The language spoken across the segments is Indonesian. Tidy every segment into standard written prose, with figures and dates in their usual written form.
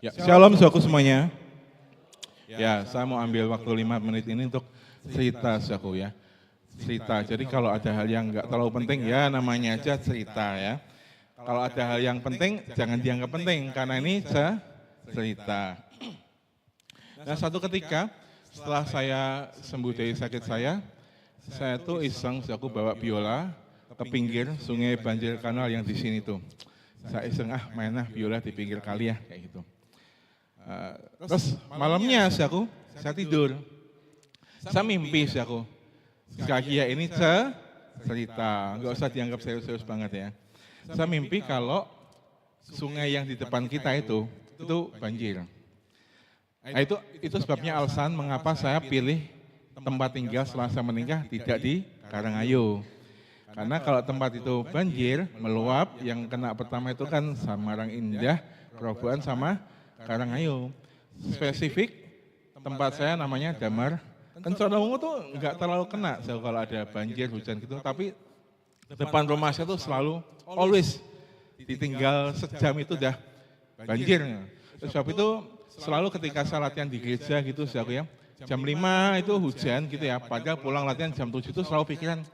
Ya, shalom saudaraku semuanya. Ya, saya mau ambil waktu 5 menit ini untuk cerita saudaraku ya. Cerita, jadi kalau ada hal yang nggak terlalu penting ya namanya aja cerita ya. Kalau ada hal yang penting jangan dianggap penting karena ini cerita. Nah satu ketika setelah saya sembuh dari sakit saya tuh iseng saudaraku bawa biola ke pinggir sungai banjir kanal yang di sini tuh. Saya iseng mainlah biola di pinggir kali ya kayak gitu. Terus malamnya saya tidur, saya mimpi sekali ya ini cerita, nggak usah dianggap serius-serius banget ya. Saya mimpi kalau sungai yang di depan kita itu banjir. Nah, itu sebabnya alasan mengapa saya pilih tempat tinggal setelah saya menikah tidak di Karangayu. Karena kalau tempat itu banjir, meluap, yang kena pertama itu kan Samarang Indah, Kerobokan sama Karangayu. Spesifik tempat saya namanya Damar. Kenconowo tuh nggak terlalu kena kalau ada banjir, hujan gitu, tapi depan rumah saya tuh selalu, always, ditinggal sejam itu udah banjir. Sebab itu selalu ketika saya latihan di gereja gitu, ya, jam 5 itu hujan gitu ya, padahal pulang latihan jam 7 itu selalu pikiran,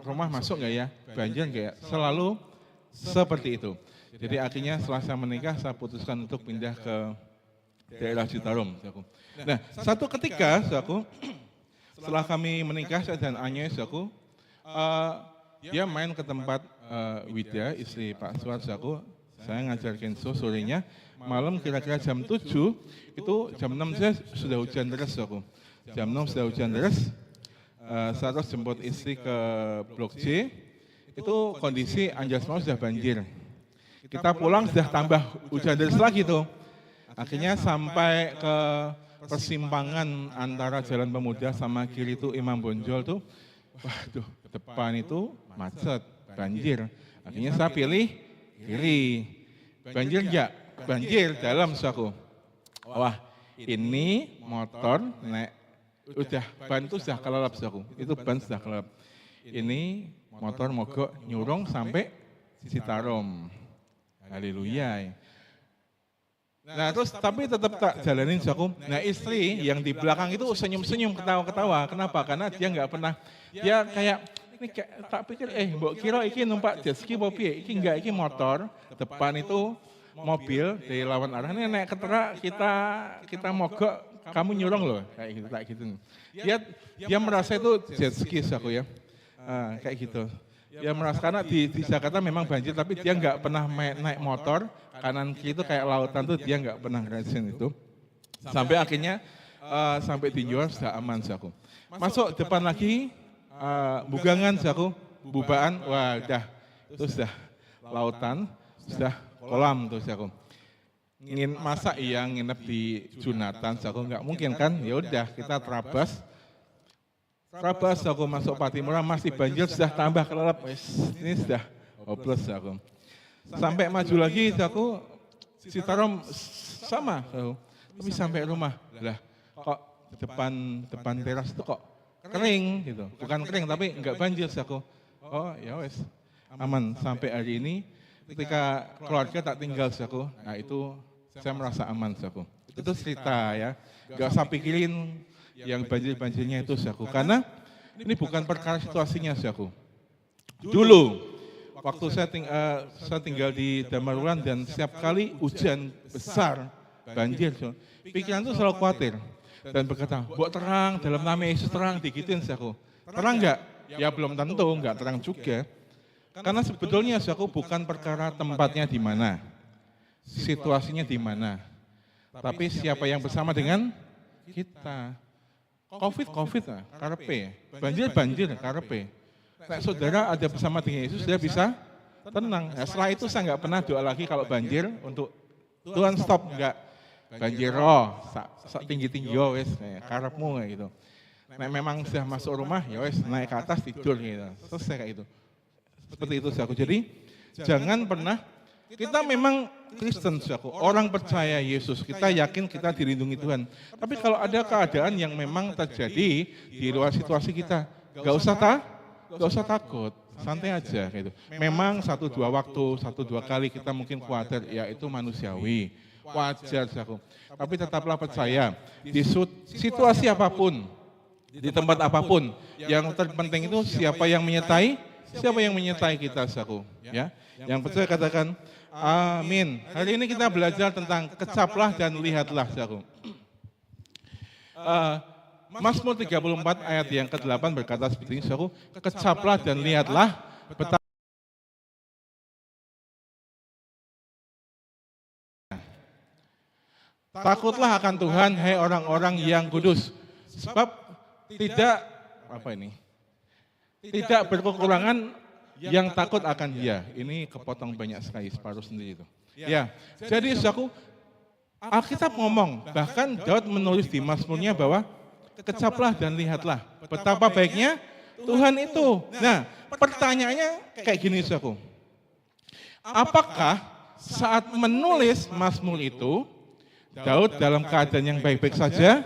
rumah masuk nggak ya, banjir nggak ya, selalu seperti itu. Jadi akhirnya setelah saya menikah, saya putuskan untuk pindah ke daerah Citarum. Nah, satu ketika, setelah kami menikah, saya dan Anya, dia main ke tempat Widya, istri Pak Suar, saya ngajarkan sorenya, malam kira-kira jam 7, itu jam 6 saya sudah hujan deras, Jam 6 sudah hujan deras, saya terus jemput istri ke Blok C, itu kondisi Anjas Mau sudah banjir. Kita pulang sudah tambah hujan deras lagi tuh. Akhirnya sampai ke persimpangan antara Jalan Pemuda sama kiri itu Imam Bonjol tuh, waduh, depan itu macet, banjir. Akhirnya saya pilih kiri. Banjir enggak? Banjir dalam saku. Wah, ini motor naik, udah ban itu sudah kelelap saku. Itu ban sudah kelelap. Ini motor mogok nyurung sampai Citarum. Haleluya. Nah terus tapi tetap tak jalanin saku. Nah istri yang di belakang itu senyum-senyum ketawa-ketawa. Kenapa? Karena dia nggak pernah, dia kayak ini kayak, tak pikir mbok kira iki numpak jet ski apa piye? Iki enggak, iki motor, depan itu mobil dari lawan arah. Ini naik keterak kita mogok, kamu nyurung loh kayak gitu, tak gitu. Dia merasa itu jet ski saku ya. Kayak gitu. Dia merasa karena di Jakarta memang banjir, tapi dia nggak pernah naik motor kanan kiri itu kayak lautan tuh, dia nggak pernah ngerasain itu. Sampai akhirnya sampai tinjauan sudah aman saku. Masuk depan lagi bugangan saku, bubaan, wah udah itu sudah lautan, sudah kolam tuh saku. Ingin masak iya nginep di Junatan saku, nggak mungkin kan? Ya udah kita terabas aku masuk Patimura masih banjir, sudah tambah kelelap, ini sudah hopeless aku. Sampai maju lagi aku Citarum sama aku. Tapi sampai rumah, lah kok depan teras itu kok kering gitu. Bukan kering tapi enggak banjir aku. Oh ya wes aman sampai hari ini ketika keluarga tak tinggal aku. Nah itu saya merasa aman aku. Itu cerita ya. Enggak usah pikirin yang banjir-banjirnya itu saku. Karena ini bukan perkara situasinya saku. Dulu, waktu saya tinggal di Damarulan dan setiap kali hujan besar, banjir, pikiran itu selalu khawatir. Dan berkata, buat terang, dalam nama Yesus terang, digituin saku. Terang enggak? Ya belum tentu, enggak terang juga. Karena sebetulnya saku bukan perkara tempatnya di mana, situasinya di mana. Tapi siapa yang bersama dengan kita. Covid lah, karepe. Banjir, karepe. Nah, saudara ada bersama dengan Yesus, dia bisa tenang. Nah, setelah itu saya nggak pernah doa lagi kalau banjir untuk Tuhan stop, enggak. Banjir tinggi-tinggi wes, karepmu kayak gitu. Nah, memang sudah masuk rumah, ya wes naik ke atas tidur gitu. Selesai kayak gitu. Seperti itu aku. Jadi jangan pernah, kita memang Kristen, orang percaya Yesus, kita yakin kita dilindungi Tuhan. Tapi kalau ada keadaan yang memang terjadi di luar situasi kita, gak usah takut. santai aja gitu. Memang 1-2 waktu, 1-2 kali kita mungkin khawatir, ya itu manusiawi, wajar saku. Tapi tetaplah percaya, di situasi apapun, di tempat apapun, yang terpenting itu siapa yang menyertai kita saku. Ya, yang percaya katakan, amin. Hari ini kita belajar tentang kecaplah dan lihatlah saku. Mazmur 34 ayat yang ke-8 berkata seperti ini, saudaraku, kecaplah dan lihatlah betapa takutlah akan Tuhan, hai orang-orang yang kudus, sebab tidak tidak berkekurangan yang takut akan Dia. Ini kepotong banyak sekali, separuh sendiri itu. Ya, jadi saudaraku, Alkitab ngomong, bahkan Daud menulis di Mazmurnya bahwa kecaplah dan lihatlah betapa baiknya Tuhan itu. Nah, pertanyaannya kayak gini, saudaraku. Apakah saat menulis Mazmur itu, Daud dalam keadaan yang baik-baik saja?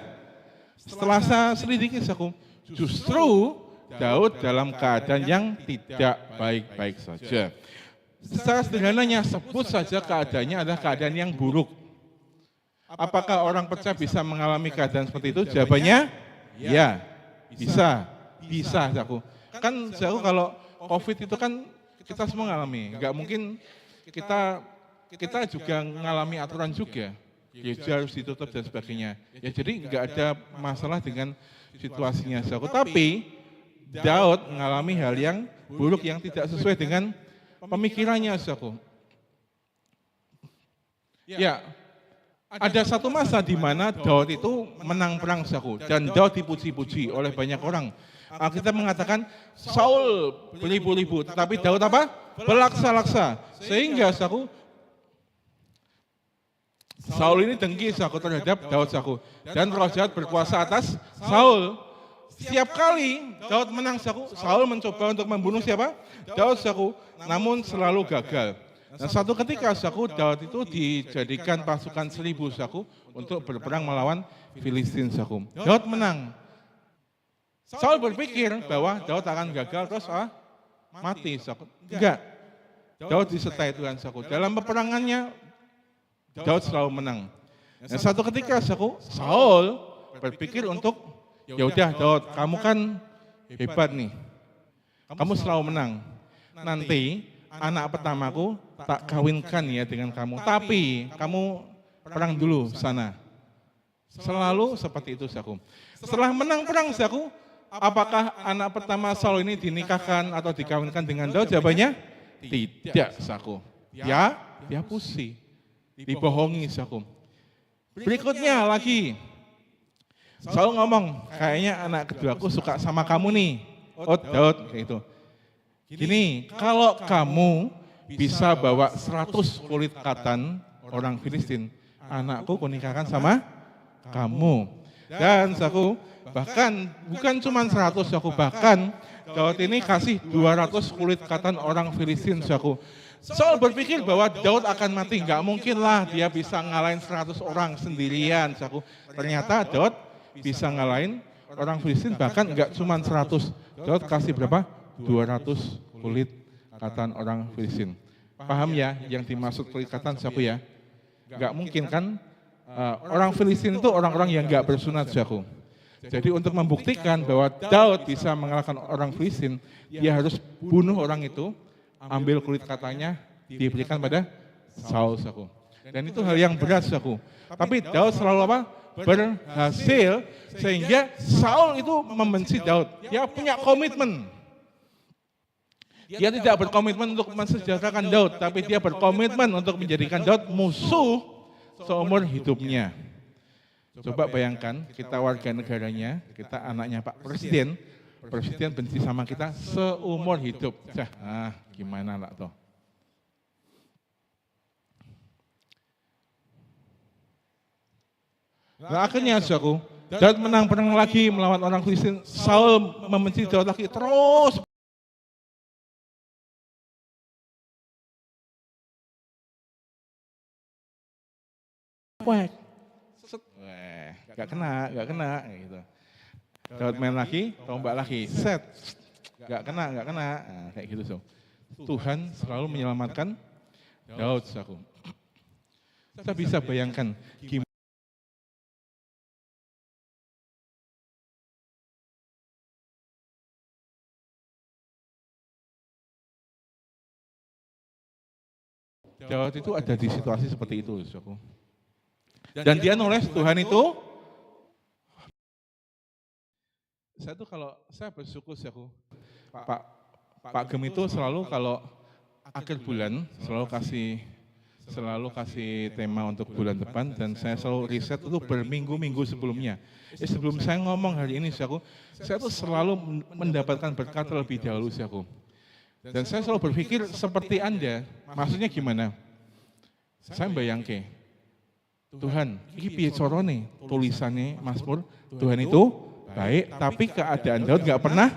Setelah saya selidiki, saudaraku, justru Daud dalam keadaan yang tidak baik-baik saja. Secara sederhananya, sebut saja keadaannya adalah keadaan yang buruk. Apakah orang percaya bisa mengalami keadaan seperti itu? Jawabannya, ya, bisa, saudaraku. Kan saudaraku kalau COVID itu kan kita semua mengalami, nggak mungkin kita juga mengalami aturan juga. Gereja harus ditutup dan sebagainya. Ya jadi nggak ada masalah dengan situasinya, saudaraku. Tapi Daud mengalami hal yang buruk yang tidak sesuai dengan pemikirannya, saudaraku. Ya. Ada satu masa di mana Daud itu menang perang, saudaraku, dan Daud dipuji-puji oleh banyak orang. Kita mengatakan Saul beribu-ribu, tetapi Daud apa? Berlaksa-laksa. Sehingga, saudaraku, Saul ini dengki, saudaraku, terhadap Daud, saudaraku, dan roh jahat berkuasa atas Saul. Setiap kali Daud menang, saudaraku, Saul mencoba untuk membunuh siapa? Daud, saudaraku, namun selalu gagal. Nah, satu ketika, saudaraku, Daud itu dijadikan pasukan 1000, saudaraku, untuk berperang melawan Filistin, saudaraku. Daud menang. Saul berpikir bahwa Daud akan gagal terus mati, saudaraku. Enggak. Daud disertai Tuhan, saudaraku. Dalam peperangannya Daud selalu menang. Nah, satu ketika, saudaraku, Saul berpikir untuk, ya udah Daud, kamu kan hebat nih. Kamu selalu menang. Nanti anak pertamaku tak kawinkan ya dengan kamu, tapi kamu perang dulu sana. Selalu seperti itu, saudaraku. Setelah menang perang, saudaraku, apakah anak pertama Saul ini dinikahkan atau dikawinkan dengan Daud? Jawabannya tidak, saudaraku. Ya, dia pusi, dibohongi, saudaraku. Berikutnya lagi, Saul ngomong, kayaknya anak keduaku suka sama kamu nih. Oh, Daud, kayak itu. Gini, kalau kamu bisa bawa 100 kulit katan orang Filistin, anakku kunikahkan sama kamu. Dan saudaraku, bahkan bukan cuma 100, saudaraku, bahkan Daud ini kasih 200 kulit katan orang Filistin, saudaraku. Saul berpikir bahwa Daud akan mati, nggak mungkin lah dia bisa ngalahin 100 orang sendirian, saudaraku. Ternyata Daud bisa ngalahin orang Filistin, bahkan nggak cuma 100. Daud kasih berapa? 200 kulit katan orang Filistin. Paham ya yang dimaksud kulit katan, saudaraku ya? Nggak mungkin kan, orang Filistin itu orang-orang yang nggak bersunat, saudaraku. Jadi untuk membuktikan bahwa Daud bisa mengalahkan orang Filistin, dia harus bunuh orang itu, ambil kulit katanya, diberikan pada Saul, saudaraku. Dan itu hal yang berat, saudaraku. Tapi Daud selalu apa? Berhasil, sehingga Saul itu membenci Daud. Dia punya komitmen. Dia tidak berkomitmen untuk mensejahterakan Daud, tapi dia berkomitmen untuk menjadikan Daud musuh seumur hidupnya. Coba bayangkan, kita warga negaranya, kita anaknya Pak Presiden, Presiden benci sama kita seumur hidup. Gimana lah toh? Nah, akhirnya, saudaraku, Daud menang perang lagi melawan orang Filistin. Saul membenci Daud lagi terus. Gak kena, gitu. Daud main lagi, tombak lagi, set, nggak kena. Nah, kayak gitu, so. Tuhan selalu menyelamatkan Daud, saudaraku. Saya bisa bayangkan gimana Daud itu ada di situasi seperti itu, saudaraku. Dan dia nulis Tuhan itu, saya tuh kalau saya bersyukur, saudaraku, Pak Gem itu selalu kalau akhir bulan selalu kasih tema untuk bulan depan, dan saya selalu riset itu berminggu-minggu sebelumnya. Sebelum saya ngomong hari ini, saya tuh selalu mendapatkan berkat terlebih dahulu, saudaraku. Dan saya selalu berpikir seperti Anda, maksudnya gimana? Saya bayangke, Tuhan, ini piye carane tulisannya Mazmur, Tuhan itu baik, tapi keadaan Daud nggak pernah.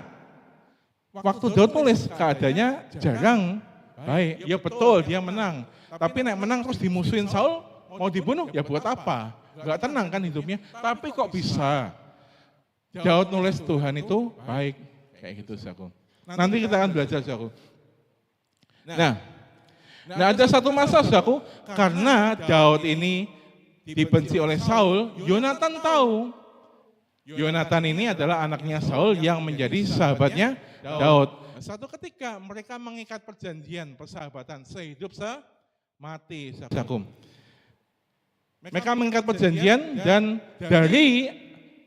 Waktu Daud nulis keadaannya jarang baik. Ya betul, dia menang. Tapi naik menang terus dimusuhin Saul, mau dibunuh, ya buat apa? Nggak tenang kan hidupnya. Tapi kok bisa Daud nulis Tuhan itu baik, kayak gitu, saudaraku. Nanti kita akan belajar, saudaraku. Nah, ada satu masa, saudaraku, karena Daud ini dibenci oleh Saul, Yonatan tahu. Yonatan ini adalah anaknya Saul yang menjadi sahabatnya Daud. Satu ketika mereka mengikat perjanjian persahabatan sehidup semati, saudaraku. Mereka mengikat perjanjian, dan dari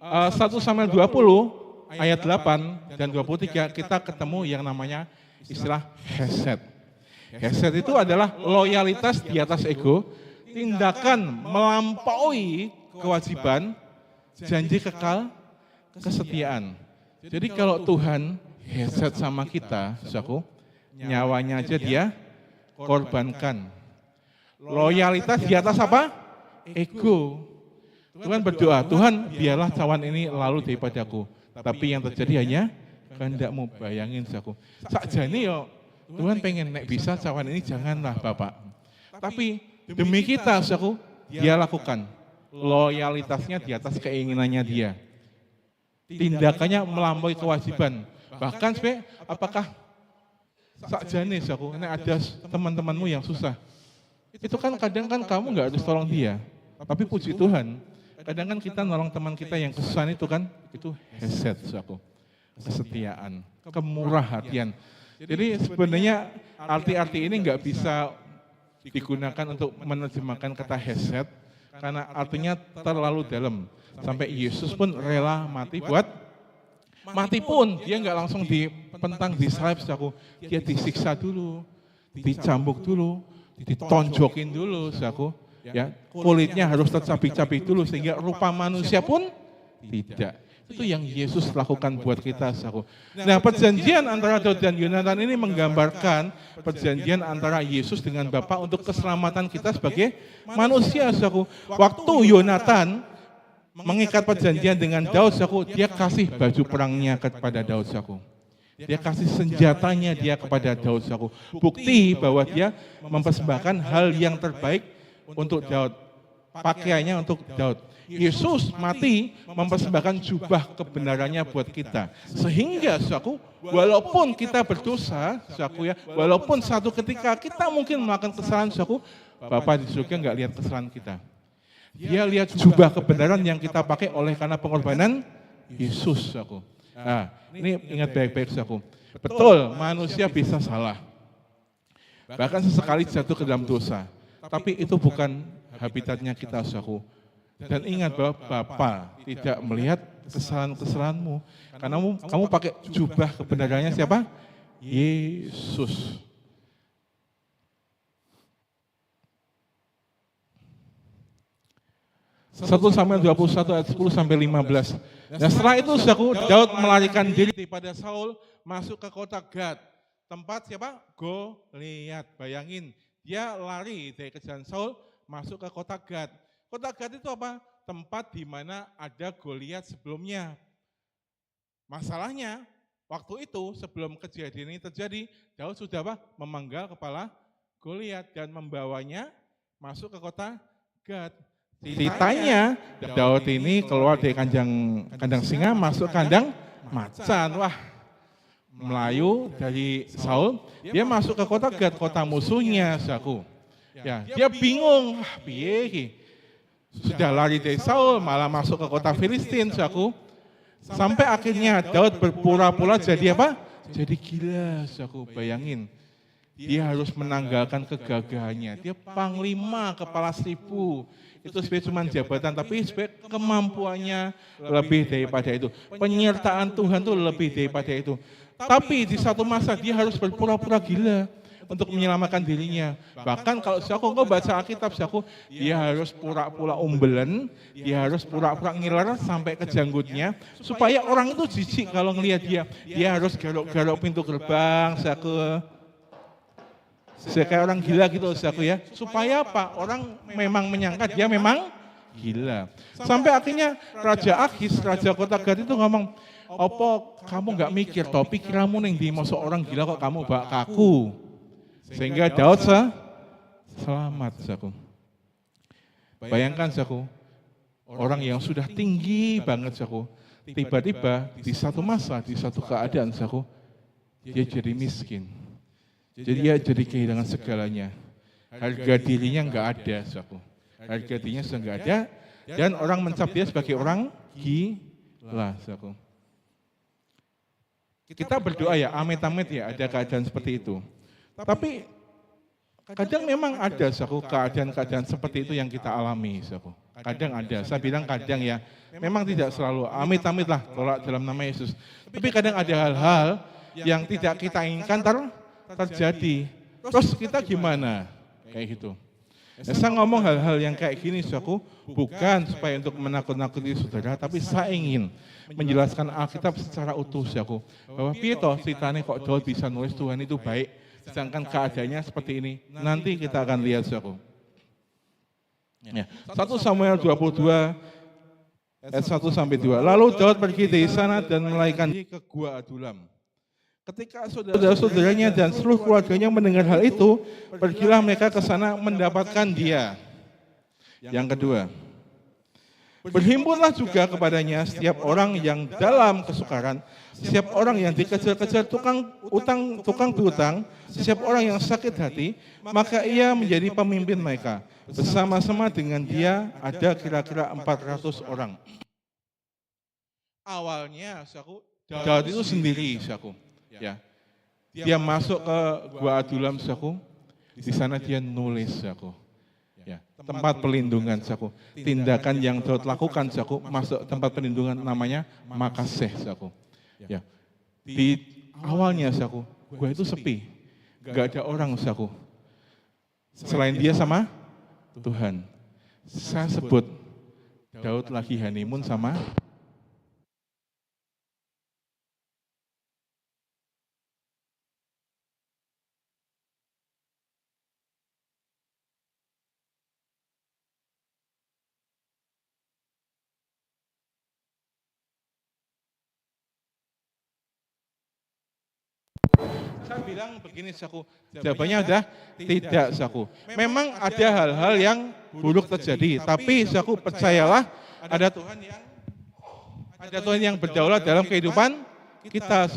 1 Samuel 20 ayat 8 dan 23 kita ketemu yang namanya istilah hesed. Hesed itu adalah loyalitas di atas ego, tindakan melampaui kewajiban, janji kekal, kesetiaan. Jadi kalau Tuhan hesed sama kita, saudaraku, nyawanya aja dia korbankan. Loyalitas di atas apa? Ego. Tuhan berdoa, Tuhan biarlah cawan ini lalu daripadaku. Tapi yang terjadi hanya kehendakmu. Bayangin, saudaraku. Sakjane yo Tuhan pengen nek bisa cawan ini janganlah Bapak. Tapi demi kita, saudaraku, dia lakukan. Loyalitasnya di atas keinginannya dia. Tindakannya melampaui kewajiban. Bahkan sampai apakah sakjane, saudaraku, nek ada teman-temanmu yang susah. Itu kan kadang kan kamu nggak harus tolong dia. Tapi puji Tuhan, kadang kan kita nolong teman kita yang kesusahan itu kan, itu hesed, saudaraku. Kesetiaan, kemurahhatian. Jadi sebenarnya arti-arti ini nggak bisa digunakan untuk menerjemahkan kata hesed, karena artinya terlalu dalam. Sampai Yesus pun rela mati buat, mati pun dia nggak langsung dipentang, disalib, saudaraku. Dia disiksa dulu, dicambuk dulu, ditonjokin dulu, saudaraku. Ya, kulitnya harus tercabik-cabik dulu sehingga rupa manusia pun tidak. Itu yang Yesus lakukan buat kita, saudaraku. Nah, perjanjian antara Daud dan Yonatan ini menggambarkan perjanjian antara Yesus dengan Bapa untuk keselamatan kita sebagai manusia, saudaraku. Waktu Yonatan mengikat perjanjian dengan Daud, saudaraku, dia kasih baju perangnya kepada Daud, saudaraku. Dia kasih senjatanya dia kepada Daud, saudaraku. Bukti bahwa dia mempersembahkan hal yang terbaik untuk Daud. Pakaiannya untuk Daud. Yesus mati mempersembahkan jubah kebenarannya buat kita. Sehingga, saudaraku, walaupun kita berdosa, saudaraku ya, walaupun satu ketika kita mungkin melakukan kesalahan, saudaraku, Bapa di surga nggak lihat kesalahan kita. Dia lihat jubah kebenaran yang kita pakai oleh karena pengorbanan Yesus, saudaraku. Nah, ini ingat baik-baik, saudaraku. Betul, manusia bisa salah. Bahkan sesekali jatuh ke dalam dosa. Tapi itu bukan habitatnya kita, saudaraku. Dan ingat bahwa Bapa tidak melihat kesalahan-kesalahanmu. Karena kamu pakai jubah kebenarannya siapa? Yesus. Satu Samuel 21 ayat 10 sampai 15. Nah, setelah itu, saudaraku, Daud melarikan diri daripada Saul, masuk ke kota Gad. Tempat siapa? Goliat. Bayangin, dia lari dari kejaran Saul, masuk ke kota Gad. Kota Gad itu apa? Tempat di mana ada Goliat sebelumnya. Masalahnya, waktu itu sebelum kejadian ini terjadi, Daud sudah apa? Memanggal kepala Goliat dan membawanya masuk ke kota Gad. Ceritanya, Daud ini keluar dari kandang singa, masuk kandang macan. Wah, Melayu dari Saul, dia masuk ke kota Gad, kota musuhnya, saudaraku. Ya, dia bingung, piye iki? Sudah lari dari Saul, malah masuk ke kota Filistin, saudaraku. Sampai akhirnya Daud berpura-pura jadi apa? Jadi gila, saudaraku. Bayangin, dia harus menanggalkan kegagahannya. Dia panglima, kepala 1000. Itu sebenarnya cuma jabatan, tapi sebenarnya kemampuannya lebih daripada itu. Penyertaan Tuhan itu lebih daripada itu. Tapi di satu masa dia harus berpura-pura gila untuk menyelamatkan dirinya. Bahkan kalau engkau baca Alkitab, dia harus pura-pura umbelen, dia harus pura-pura ngiler sampai ke janggutnya, supaya orang itu jijik kalau ngelihat dia. Dia harus garuk-garuk pintu gerbang, kayak orang gila gitu, ya. Supaya apa? Orang memang menyangka dia memang gila. Sampai akhirnya Raja Akhis, Raja kota Gad itu ngomong, "Opo kamu nggak mikir, toh pikiranmu ning ndi mosok orang gila kok kamu bak kaku." Sehingga Daud selamat, saudaraku. Bayangkan, saudaraku, orang yang sudah tinggi banget, saudaraku, tiba-tiba di satu masa, di satu keadaan, saudaraku, dia jadi miskin. Jadi dia jadi kehilangan segalanya. Harga dirinya nggak ada, saudaraku. Harga dirinya sudah nggak ada, dan orang mencap dia sebagai orang gila, saudaraku. Kita berdoa ya, amit-amit ya, ada keadaan seperti itu. Tapi kadang memang ada, saudaraku, keadaan-keadaan seperti itu yang kita alami, saudaraku. Kadang ada, saya bilang kadang ya, memang tidak selalu, amit-amit lah, tolak dalam nama Yesus. Tapi kadang ada hal-hal yang tidak kita inginkan terjadi. Terus kita gimana? Kayak gitu. Ya, saya ngomong hal-hal yang kayak gini, saudaraku, bukan supaya untuk menakut-nakuti saudara, tapi saya ingin menjelaskan Alkitab secara utuh, saudaraku. Bahwa piye toh ceritanya kok Daud bisa nulis Tuhan itu baik, sedangkan keadaannya seperti ini. Nanti kita akan lihat, saudaraku. Ya, 1 Samuel 22 ayat 1-2. Lalu Daud pergi dari sana dan melarikan diri ke Gua Adulam. Ketika saudara-saudaranya dan seluruh keluarganya mendengar hal itu, pergilah mereka ke sana mendapatkan dia. Yang kedua, berhimpunlah juga kepadanya setiap orang yang dalam kesukaran, setiap orang yang dikejar-kejar tukang piutang, setiap orang yang sakit hati, maka ia menjadi pemimpin mereka. Bersama-sama dengan dia ada kira-kira 400 orang. Awalnya, Daud itu sendiri, ya. Dia masuk ke Gua Adulam, di sana dia nulis, ya. Tempat perlindungan, tindakan yang Daud lakukan, masuk tempat perlindungan namanya Makaseh, ya. Di awalnya, gua itu sepi, gak ada orang, selain dia sama Tuhan. Saya sebut Daud lagi honeymoon sama saya bilang begini, jawabannya udah tidak, memang ada hal-hal yang buruk terjadi, tapi percayalah ada Tuhan yang berdaulat dalam kehidupan kita,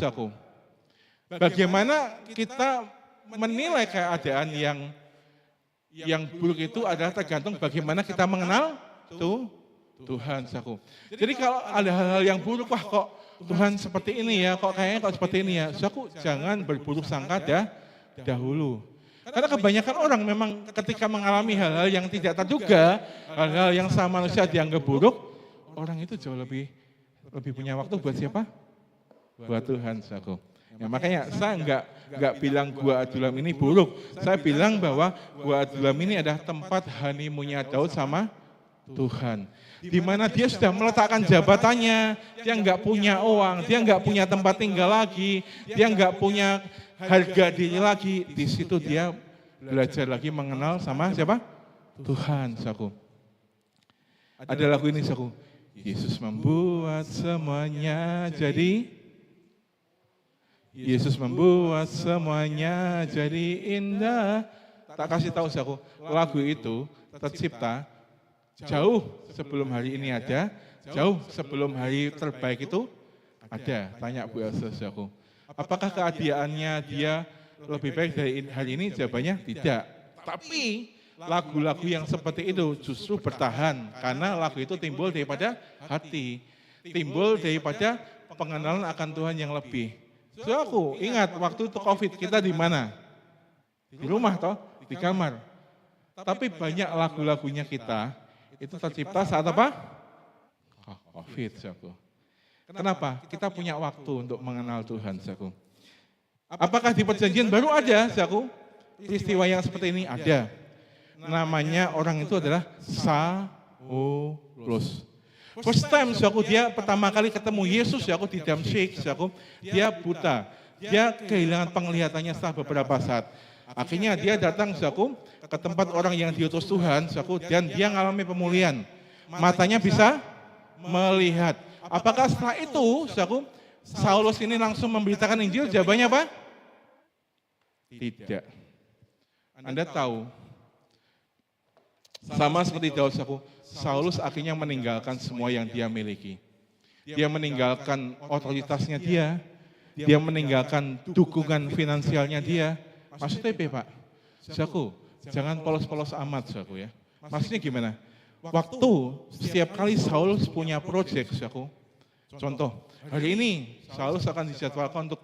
Bagaimana kita menilai keadaan yang buruk itu adalah tergantung bagaimana kita mengenal Tuhan, Jadi kalau ada hal-hal yang buruk, wah kok Tuhan seperti ini ya, kok kayaknya kok seperti ini ya, jangan berburuk sangka dahulu. Karena kebanyakan orang memang ketika mengalami hal-hal yang tidak terduga, hal-hal yang sama manusia dianggap buruk, orang itu jauh lebih punya waktu buat siapa? Buat Tuhan, Ya, makanya saya enggak bilang Gua Adulam ini buruk. Saya bilang bahwa Gua Adulam ini adalah tempat honeymoon-nya Daud sama Tuhan. Di mana dia sudah meletakkan jabatannya, dia enggak punya uang, dia enggak punya tempat tinggal lagi, dia enggak punya harga diri lagi. Di situ dia belajar lagi mengenal sama siapa? Tuhan, Ada lagu ini, Yesus membuat semuanya jadi, Yesus membuat semuanya jadi indah. Tak kasih tahu, lagu itu tercipta jauh sebelum hari ini ada, jauh sebelum hari terbaik itu ada. Tanya Bu Elsa, Apakah keadiaannya dia lebih baik dari hari ini? Jawabannya tidak. Tapi lagu-lagu yang seperti itu justru bertahan karena lagu itu timbul daripada hati, timbul daripada pengenalan akan Tuhan yang lebih. So aku ingat waktu itu COVID kita di mana? Di rumah toh, di kamar. Tapi banyak lagu-lagunya kita itu tercipta saat apa? COVID, saudaraku. Kenapa? Kita punya waktu untuk mengenal Tuhan, saudaraku. Apakah di perjanjian baru ada, saudaraku? Peristiwa yang seperti ini ada. Namanya orang itu adalah Saulus. First time, saudaraku, dia pertama kali ketemu Yesus, saudaraku, di Damsyik, saudaraku, dia buta. Dia kehilangan penglihatannya setelah beberapa saat. Akhirnya dia datang, saudaraku, ke tempat orang yang diutus Tuhan, saudaraku, dan dia mengalami pemulihan. Matanya bisa melihat. Apakah setelah itu, saudaraku, Saulus ini langsung memberitakan Injil? Jawabannya apa? Tidak. Anda tahu, sama seperti Daud, saudaraku, Saulus akhirnya meninggalkan semua yang dia miliki. Dia meninggalkan otoritasnya dia meninggalkan dukungan finansialnya dia. Maksudnya apa, Pak? Saudaraku, jangan polos-polos amat, saudaraku ya. Maksudnya gimana? Waktu setiap kali Saulus punya proyek, saudaraku. Contoh, hari ini Saulus akan dijadwalkan untuk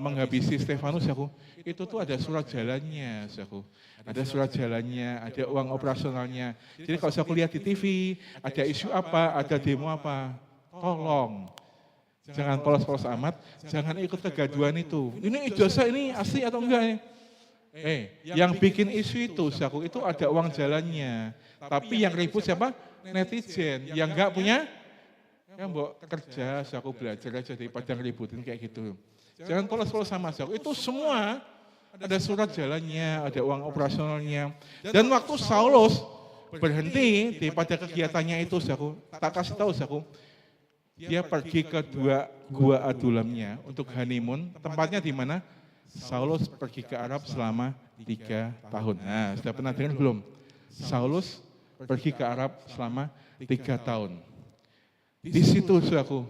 menghabisi Stefanus, saudaraku. Itu tuh ada surat jalannya, saudaraku. Ada surat jalannya, ada uang operasionalnya. Jadi kalau saya lihat di TV, ada isu apa, ada demo apa, tolong. Jangan polos-polos amat, jangan ikut kegaduhan itu. Ini ijazah ini asli atau enggak? Yang bikin isu itu, saudaraku, itu ada uang jalannya. Tapi yang ribut siapa? Netizen. Yang enggak punya, ya mbok kerja, saudaraku, belajar aja daripada ngeributin kayak gitu. Jangan polos-polos sama, saudaraku. Itu semua ada surat jalannya, ada uang operasionalnya. Dan waktu Saulus berhenti daripada kegiatannya itu, saudaraku, tak kasih tahu, saudaraku, dia pergi ke gua Adulamnya untuk honeymoon. Tempatnya di mana? Saulus pergi ke Arab selama 3 tahun. Nah, sudah pernah dengar belum? Saulus pergi ke Arab selama 3 tahun. Di situ, saudaraku,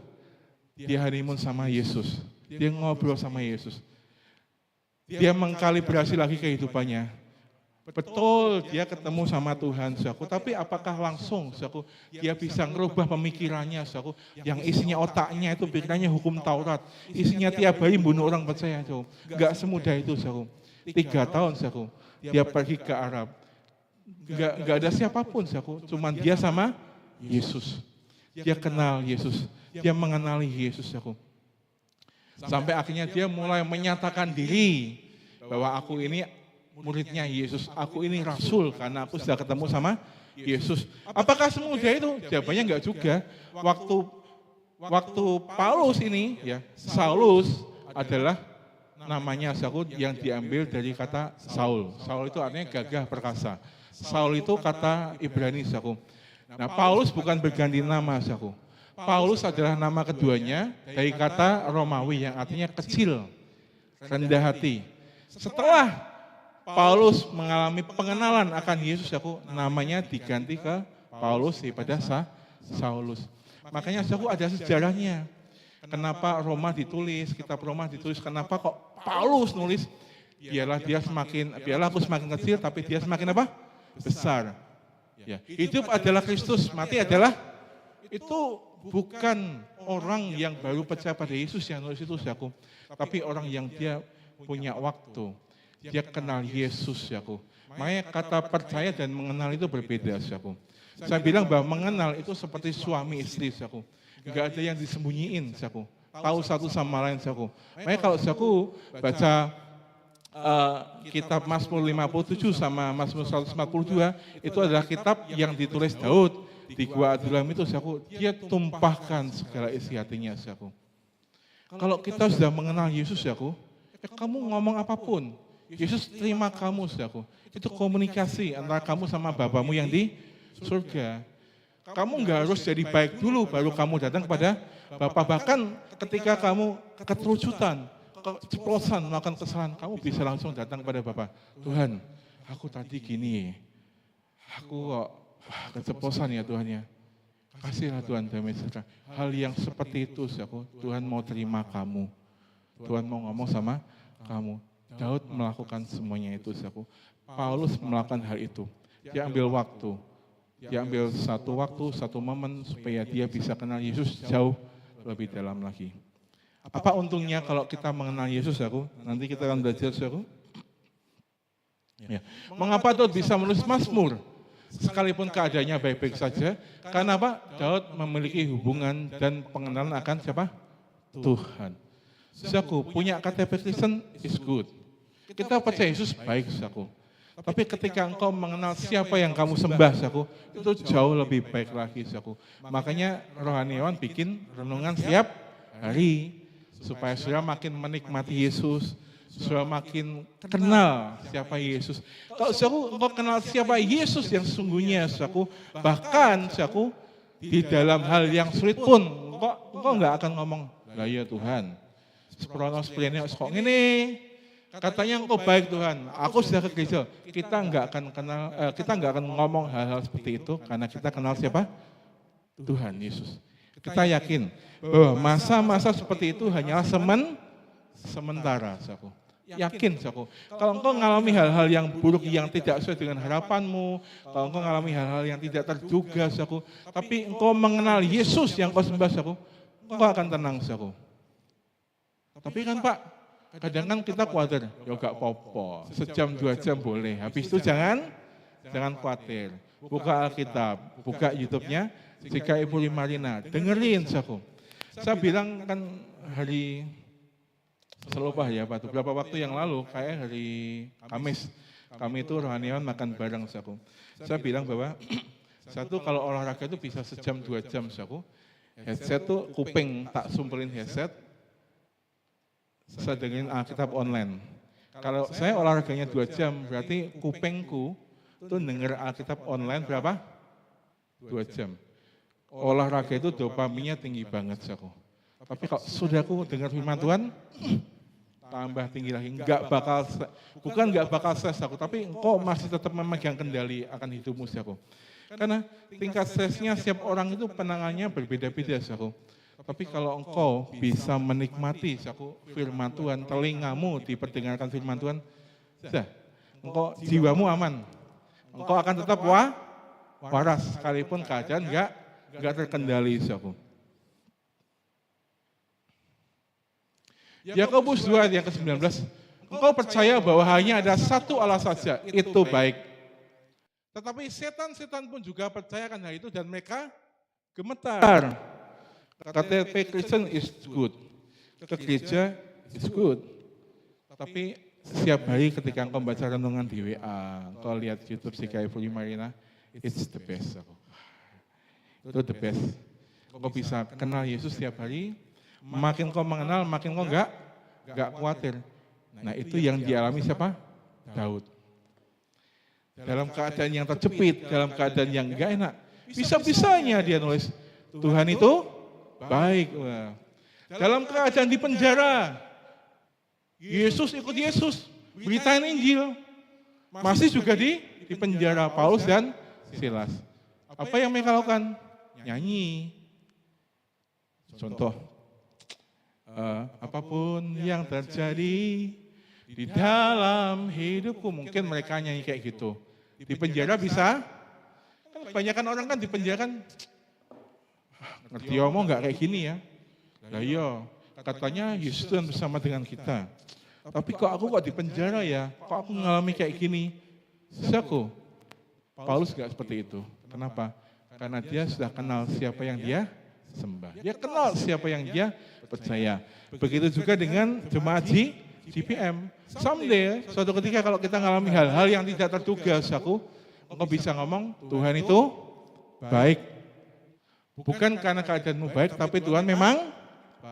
dia honeymoon sama Yesus. Dia ngobrol sama Yesus. Dia mengkalibrasi lagi kehidupannya. Betul, dia ketemu sama Tuhan, saudaraku. Tapi apakah langsung, saudaraku, dia bisa merubah pemikirannya, saudaraku, yang isinya otaknya itu pikirannya hukum Taurat, isinya tiap hari bunuh orang percaya, saudaraku. Enggak semudah itu, saudaraku. 3 tahun, saudaraku, dia pergi ke Arab. Enggak ada siapapun, saudaraku, cuman dia sama Yesus. Dia kenal Yesus, dia mengenali Yesus, saudaraku. Sampai akhirnya dia mulai menyatakan diri bahwa aku ini muridnya Yesus, aku ini rasul karena aku sudah ketemu sama Yesus. Apakah semudah itu? Jawabannya enggak juga. Waktu Paulus ini, ya, Saulus adalah namanya, saudaraku, yang diambil dari kata Saul. Saul itu artinya gagah perkasa. Saul itu kata Ibrani, saudaraku. Nah, Paulus bukan berganti nama, saudaraku. Paulus adalah nama keduanya dari kata Romawi yang artinya kecil, rendah hati. Setelah Paulus mengalami pengenalan akan Yesus, saudaraku, namanya diganti ke Paulus daripada Saulus. Makanya, saudaraku, ada sejarahnya. Kenapa Roma ditulis, kitab Roma ditulis, kenapa kok Paulus nulis? Biarlah aku semakin kecil, tapi dia semakin apa? Besar. Ya, hidup adalah Kristus, mati adalah, itu bukan orang yang baru percaya pada Yesus yang nulis itu, saudaraku, tapi orang yang dia punya waktu. Dia kenal Yesus, saudaraku. Makanya kata percaya dan mengenal itu berbeda, saudaraku. Saya bilang bahwa mengenal itu seperti suami istri, saudaraku. Enggak ada yang disembunyiin, saudaraku. Tahu satu sama lain, saudaraku. Makanya kalau saudaraku baca kitab Mazmur 57 sama Mazmur 142, itu adalah kitab yang ditulis Daud di gua Adulam itu, saudaraku. Dia tumpahkan segala isi hatinya, saudaraku. Kalau kita sudah mengenal Yesus, saudaraku, kamu ngomong apapun, Yesus terima kamu, saudaraku. Itu komunikasi antara kamu sama Bapamu yang di surga. Kamu enggak harus jadi baik dulu baru kamu datang kepada Bapa. Bahkan ketika kamu keterucutan, keceplosan, melakukan kesalahan, kamu bisa langsung datang kepada Bapa. Tuhan, aku tadi gini, aku kok keceplosan ya Tuhan ya. Kasihlah Tuhan damai sejahtera. Hal yang seperti itu, saudaraku, Tuhan mau terima kamu. Tuhan mau ngomong sama kamu. Daud melakukan semuanya itu, saudaraku. Paulus melakukan hal itu. Dia ambil waktu. Dia ambil satu waktu, satu momen supaya dia bisa kenal Yesus jauh lebih dalam lagi. Apa untungnya kalau kita mengenal Yesus, saudaraku? Nanti kita akan belajar, saudaraku. Ya. Mengapa Daud bisa menulis Mazmur? Sekalipun keadaannya baik-baik saja. Karena apa? Daud memiliki hubungan dan pengenalan akan siapa? Tuhan. Saudaraku, punya KTP Kristen is good. Kita percaya Yesus baik, saudaraku. Tapi ketika engkau mengenal siapa yang kamu sembah, saudaraku, itu jauh lebih baik lagi, saudaraku. Makanya rohaniawan bikin renungan setiap hari. Supaya saudara makin menikmati Yesus, saudara makin kenal siapa Yesus. Kalau saudaraku engkau kenal siapa Yesus yang sesungguhnya, saudaraku, bahkan saudaraku, di dalam hal yang sulit pun, engkau nggak akan ngomong, lah ya Tuhan, sepronos plene kok ngene. Katanya engkau baik Tuhan, aku sudah ke gereja. Kita nggak akan ngomong hal-hal seperti itu karena kita kenal siapa? Tuhan Yesus. Kita yakin bahwa masa-masa seperti itu hanyalah sementara, saudaraku. Yakin, saudaraku. Kalau engkau mengalami hal-hal yang buruk yang tidak sesuai dengan harapanmu, kalau engkau mengalami hal-hal yang tidak terduga, saudaraku, tapi engkau mengenal Yesus yang kau sembah, saudaraku, engkau akan tenang, saudaraku. Tapi kan Pak, kadang kan kita khawatir, ya gak apa-apa, sejam 2 jam boleh, habis itu jangan khawatir. Buka Alkitab, buka YouTube-nya, jika Ibu Limarina, dengerin, saudaraku. Saya bilang kan hari, saya lupa ya, beberapa waktu yang lalu, kayak hari Kamis, kami itu rohaniawan makan bareng, saudaraku. Saya bilang bahwa, satu kalau olahraga itu bisa sejam 2 jam, saudaraku. Headset tuh kuping tak sumpelin headset, saya dengerin Alkitab online. Kalau saya olahraganya 2 jam, berarti kupingku itu denger Alkitab online berapa? 2 jam. Olahraga itu dopaminnya tinggi banget, saudaraku. Tapi kalau saudaraku dengar firman Tuhan, tambah tinggi lagi. Bukan nggak bakal stres, saudaraku, tapi engkau masih tetap memegang kendali akan hidupmu, saudaraku. Karena tingkat stresnya setiap orang itu penanganannya berbeda-beda, saudaraku. Tapi kalau engkau bisa menikmati, saudaraku, firman Tuhan, telingamu diperdengarkan firman Tuhan, sudah, engkau jiwamu aman. Engkau akan tetap waras, sekalipun keadaan enggak terkendali, saudaraku. Yakobus 2 ayat yang ke-19, engkau percaya bahwa hanya ada satu Allah saja, itu baik. Tetapi setan-setan pun juga percayakan hal itu dan mereka gemetar. KTP Kristen is good, ke gereja is good. Tapi setiap hari ketika engkau baca renungan di WA, engkau lihat YouTube Sika Ibu Limarina, it's the best. Itu the best. Engkau bisa kenal Yesus setiap hari, makin kau mengenal, makin kau enggak khawatir. Nah itu yang dialami siapa? Daud. Dalam keadaan yang terjepit, dalam keadaan yang enggak enak, bisa-bisanya dia nulis, Tuhan itu baik. Wah. Dalam keadaan di penjara, Yesus ikut Yesus, beritain Injil. Masih juga di penjara Paulus dan Silas. Apa yang mereka lakukan? Nyanyi. Contoh, apapun yang terjadi di dalam hidupku, mungkin mereka nyanyi kayak gitu. Di penjara bisa, kan kebanyakan orang kan di penjara kan, ngerti omong nggak kayak gini ya. Lah iya, katanya Yesus Tuhan bersama dengan kita. Tapi kok aku di penjara ya, kok aku mengalami kayak gini. Saudaraku, Paulus nggak seperti itu. Kenapa? Karena dia sudah kenal siapa yang dia sembah. Dia kenal siapa yang dia percaya. Begitu juga dengan jemaat GPM. Someday, suatu ketika kalau kita mengalami hal-hal yang tidak terduga, saudaraku, engkau bisa ngomong, Tuhan itu baik. Bukan karena keadaanmu baik, tapi Tuhan memang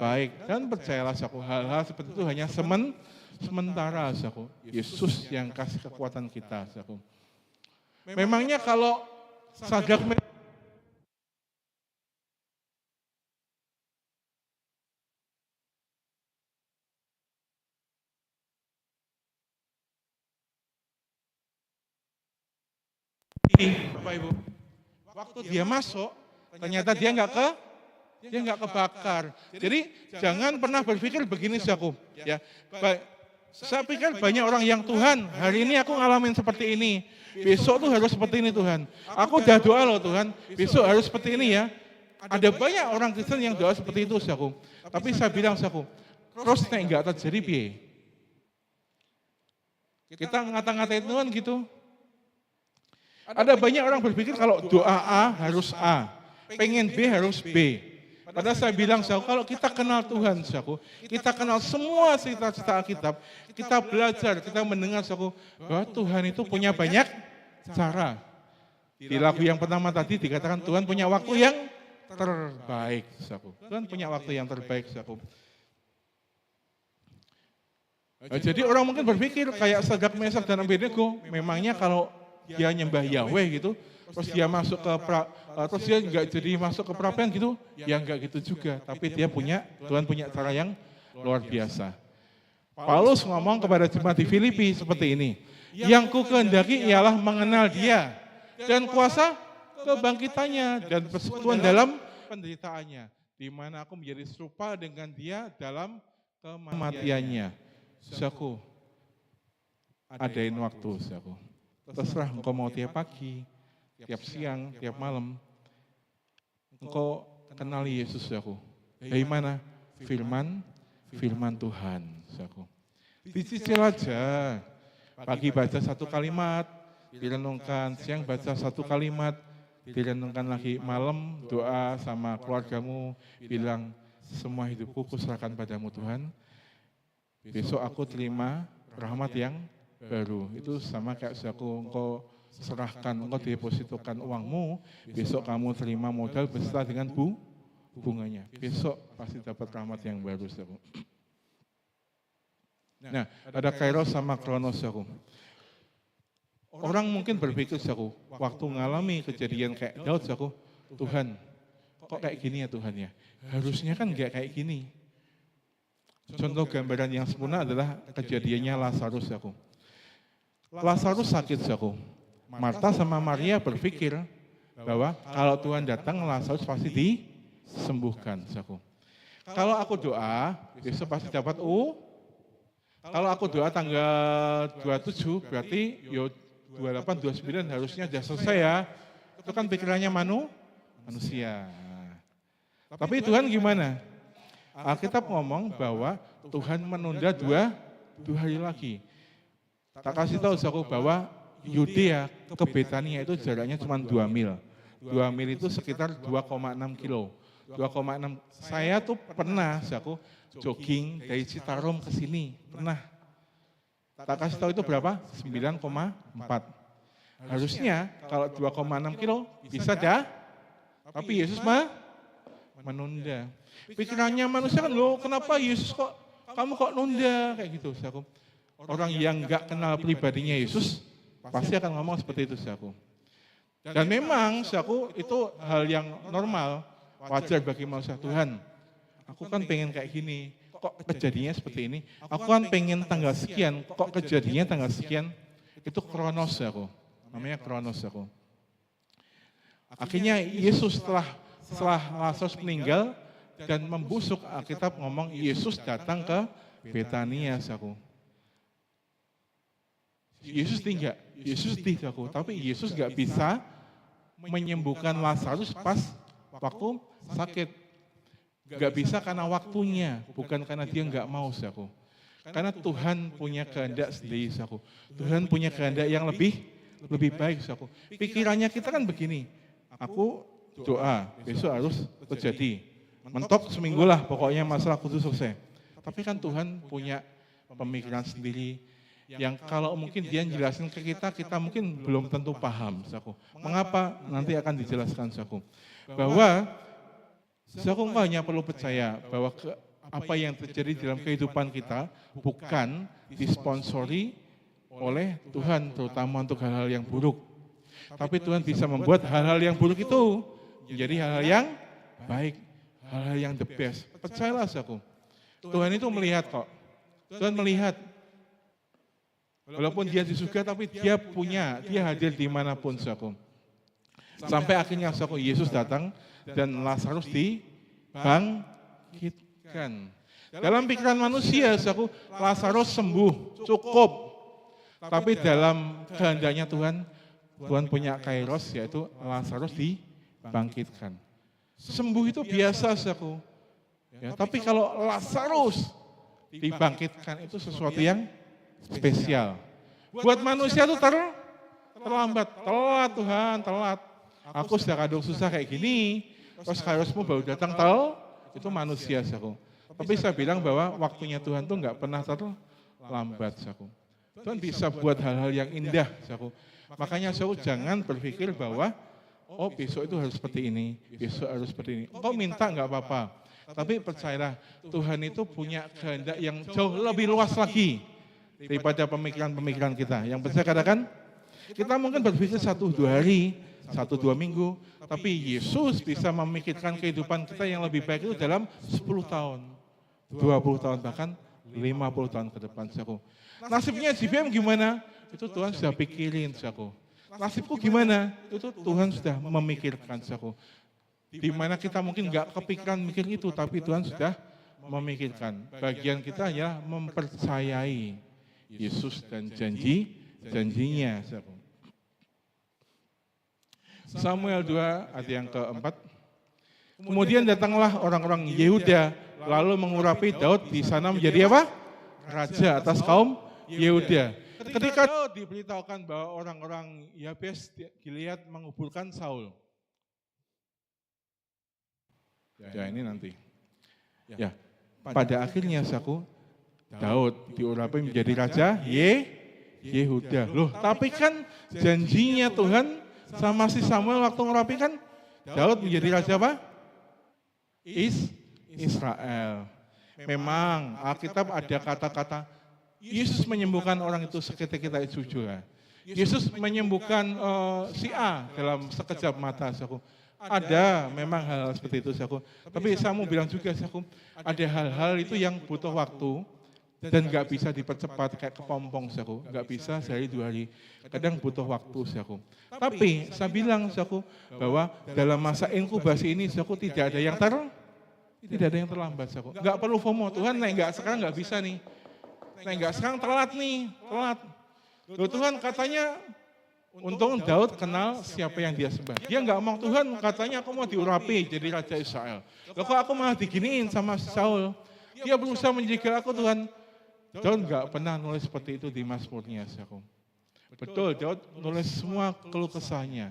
baik. Dan percayalah, saudaraku, hal-hal seperti itu hanya sementara, saudaraku. Yesus yang kasih kekuatan kita, saudaraku. Memangnya kalau Sadrak Bapak Ibu, waktu dia masuk, ternyata dia nggak dia nggak kebakar. Jadi jangan pernah berpikir begini saudaraku. Ya, saya pikir banyak orang yang Tuhan, hari ini aku ngalamin seperti ini, besok tuh harus seperti ini Tuhan. Aku udah doa loh Tuhan, besok harus seperti ini ya. Ada banyak orang Kristen yang doa seperti itu saudaraku. Tapi saya bilang saudaraku, terus nek nggak terjadi piye? Kita ngata-ngatain Tuhan gitu. Ada banyak orang berpikir kalau doa A harus A, pengen B harus B. Padahal saya bilang, kalau kita kenal Tuhan, kita kenal semua cita-cita Alkitab, kita belajar, kita mendengar, bahwa Tuhan itu punya banyak cara. Di lagu yang pertama tadi dikatakan Tuhan punya waktu yang terbaik. Tuhan punya waktu yang terbaik. Jadi orang mungkin berpikir kayak Sadrak, Mesak, dan Abednego, memangnya kalau dia nyembah Yahweh gitu, terus dia masuk ke terus dia nggak jadi masuk ke perapian gitu, ya nggak gitu juga. Tapi Tuhan punya cara yang luar biasa. Paulus ngomong kepada jemaat di Filipi seperti ini, yang ku kehendaki ialah mengenal Dia dan kuasa kebangkitannya dan persekutuan dalam penderitaannya, di mana aku menjadi serupa dengan Dia dalam kematiannya. Saudaraku, adain waktu, saudaraku. Terserah engkau mau tiap pagi, tiap siang, tiap malam, engkau kenali Yesus, saudaraku. Dari mana? Firman Tuhan, saudaraku. Dicicil aja. Pagi baca satu kalimat, direnungkan. Siang baca satu kalimat, direnungkan lagi. Malam doa sama keluargamu, bilang, semua hidupku kuserahkan padamu Tuhan. Besok aku terima rahmat yang baru. Itu sama kayak engkau serahkan, engkau depositokan uangmu, besok kamu terima modal beserta dengan bunganya. Besok pasti dapat rahmat yang baru. Nah, ada kairos sama kronos. Orang mungkin berpikir, waktu ngalami kejadian kayak Daud, Tuhan, kok kayak gini ya Tuhan ya? Harusnya kan enggak kayak gini. Contoh gambaran yang sempurna adalah kejadiannya Lazarus. Lazarus sakit. Marta sama Maria berpikir bahwa kalau Tuhan datang, Lazarus pasti disembuhkan. Kalau aku doa, besok pasti dapat Kalau aku doa tanggal 27, berarti 28, 29 harusnya sudah selesai ya. Itu kan pikirannya manusia. Tapi Tuhan gimana? Alkitab ngomong bahwa Tuhan menunda dua hari lagi. Tak kasih tahu saudaraku bahwa Yudea ke Betania itu jaraknya cuma 2 mil. 2 mil itu sekitar 2,6 kilo. 2,6. Saya tuh pernah saudaraku jogging dari Citarum ke sini. Pernah. Tak kasih tahu itu berapa? 9,4. Harusnya kalau 2,6 kilo bisa dah. Tapi Yesus menunda. Pikirannya manusia kan, loh kenapa Yesus kamu kok nunda kayak gitu, saudaraku. Orang yang enggak kenal pribadinya Yesus pasti akan ngomong seperti itu, saudaraku. Dan memang, saudaraku, itu hal yang normal, wajar bagi manusia. Tuhan, aku kan pengen kayak gini, kok kejadiannya seperti ini. Aku kan pengen tanggal sekian, kok kejadiannya tanggal sekian. Itu kronos, saudaraku. Namanya kronos, saudaraku. Akhirnya Yesus setelah Lazarus meninggal dan membusuk, Alkitab ngomong Yesus datang ke Betania, saudaraku. Yesus tidak, tapi Yesus nggak bisa menyembuhkan Lazarus pas waktu sakit. Nggak bisa karena waktunya, bukan karena dia nggak mau, saudaraku. Karena Tuhan punya kehendak sendiri, saudaraku. Tuhan punya kehendak yang lebih baik, saudaraku. Pikirannya kita kan begini, aku doa, besok harus terjadi. Mentok seminggu lah, pokoknya masalah kudus selesai. Tapi kan Tuhan punya pemikiran sendiri, yang kalau mungkin dia jelasin ke kita mungkin belum tentu paham, saudaraku. Mengapa? Nanti akan dijelaskan, saudaraku. Bahwa saudaraku hanya perlu percaya bahwa apa yang terjadi dalam kehidupan kita bukan disponsori oleh Tuhan, terutama untuk hal-hal yang buruk. Tapi Tuhan bisa membuat hal-hal yang buruk itu menjadi hal-hal yang baik, hal-hal yang the best. Percayalah, saudaraku. Tuhan itu melihat kok. Tuhan melihat. Walaupun dia di surga, tapi dia hadir dimanapun, saudaraku. Sampai akhirnya, saudaraku, Yesus datang dan Lazarus bangkitkan. Dalam pikiran manusia, saudaraku, Lazarus sembuh, cukup. Tapi dalam kehendaknya Tuhan, Tuhan punya kairos, yaitu Lazarus dibangkitkan. Sembuh itu biasa, saudaraku. Ya, tapi kalau Lazarus dibangkitkan itu sesuatu yang spesial. Buat manusia itu terlambat, telat Tuhan, telat. Aku sudah kadung susah kayak gini, terus kairosmu baru datang itu manusia, saudaraku. Tapi saya bilang bahwa waktunya Tuhan itu enggak pernah terlambat, saudaraku. Tuhan bisa buat hal-hal yang indah, saudaraku. Makanya saudaraku jangan berpikir bahwa oh besok itu harus seperti ini, besok harus seperti ini. Engkau minta enggak apa-apa. Tapi percayalah, Tuhan itu punya kehendak yang jauh lebih luas lagi daripada pemikiran-pemikiran kita. Yang bisa katakan, kita mungkin berpikir 1-2 hari, 1-2 minggu, tapi Yesus bisa memikirkan kehidupan kita yang lebih baik itu dalam 10 tahun, 20 tahun, bahkan 50 tahun ke depan, saudaraku. Nasibnya JBM gimana? Itu Tuhan sudah pikirin, saudaraku. Nasibku gimana? Itu Tuhan sudah memikirkan, saudaraku. Di mana kita mungkin nggak kepikiran mikir itu, tapi Tuhan sudah memikirkan. Bagian kita ya mempercayai Yesus dan janjinya. Samuel 2 ayat yang keempat. Kemudian datanglah orang-orang Yehuda lalu mengurapi Daud di sana menjadi apa? Raja atas kaum Yehuda. Ketika Daud diberitahukan bahwa orang-orang Yabes Gilead menguburkan Saul. Ya ini nanti. Ya, pada akhirnya saudaraku, Daud diurapi menjadi raja Yehuda. Loh, tapi kan janjinya Tuhan sama si Samuel waktu ngurapi kan Daud menjadi raja apa? Israel. Memang Alkitab ada kata-kata Yesus menyembuhkan orang itu seketika itu juga. Yesus menyembuhkan si A dalam sekejap mata, saudaraku. Ada memang hal seperti itu, saudaraku. Tapi saya mau bilang juga, saudaraku, ada hal-hal itu yang butuh waktu dan nggak bisa dipercepat kayak kepompong, saudaraku. Nggak bisa sehari 2 hari. Kadang butuh waktu, saudaraku. Tapi saya bilang, saudaraku, bahwa dalam masa inkubasi ini, saudaraku, tidak ada yang terlambat, saudaraku. Nggak perlu FOMO. Tuhan, nggak sekarang nggak bisa nih. Nggak sekarang telat nih, telat. Loh, Tuhan katanya, untung Daud kenal siapa yang dia sembah. Dia nggak mau, Tuhan katanya aku mau diurapi jadi Raja Israel. Loh kok aku malah diginiin sama Saul. Dia berusaha menjegal aku, Tuhan. Daud nggak pernah nulis seperti itu di Mazmurnya, saudaraku. Betul, Daud nulis semua keluh kesahnya.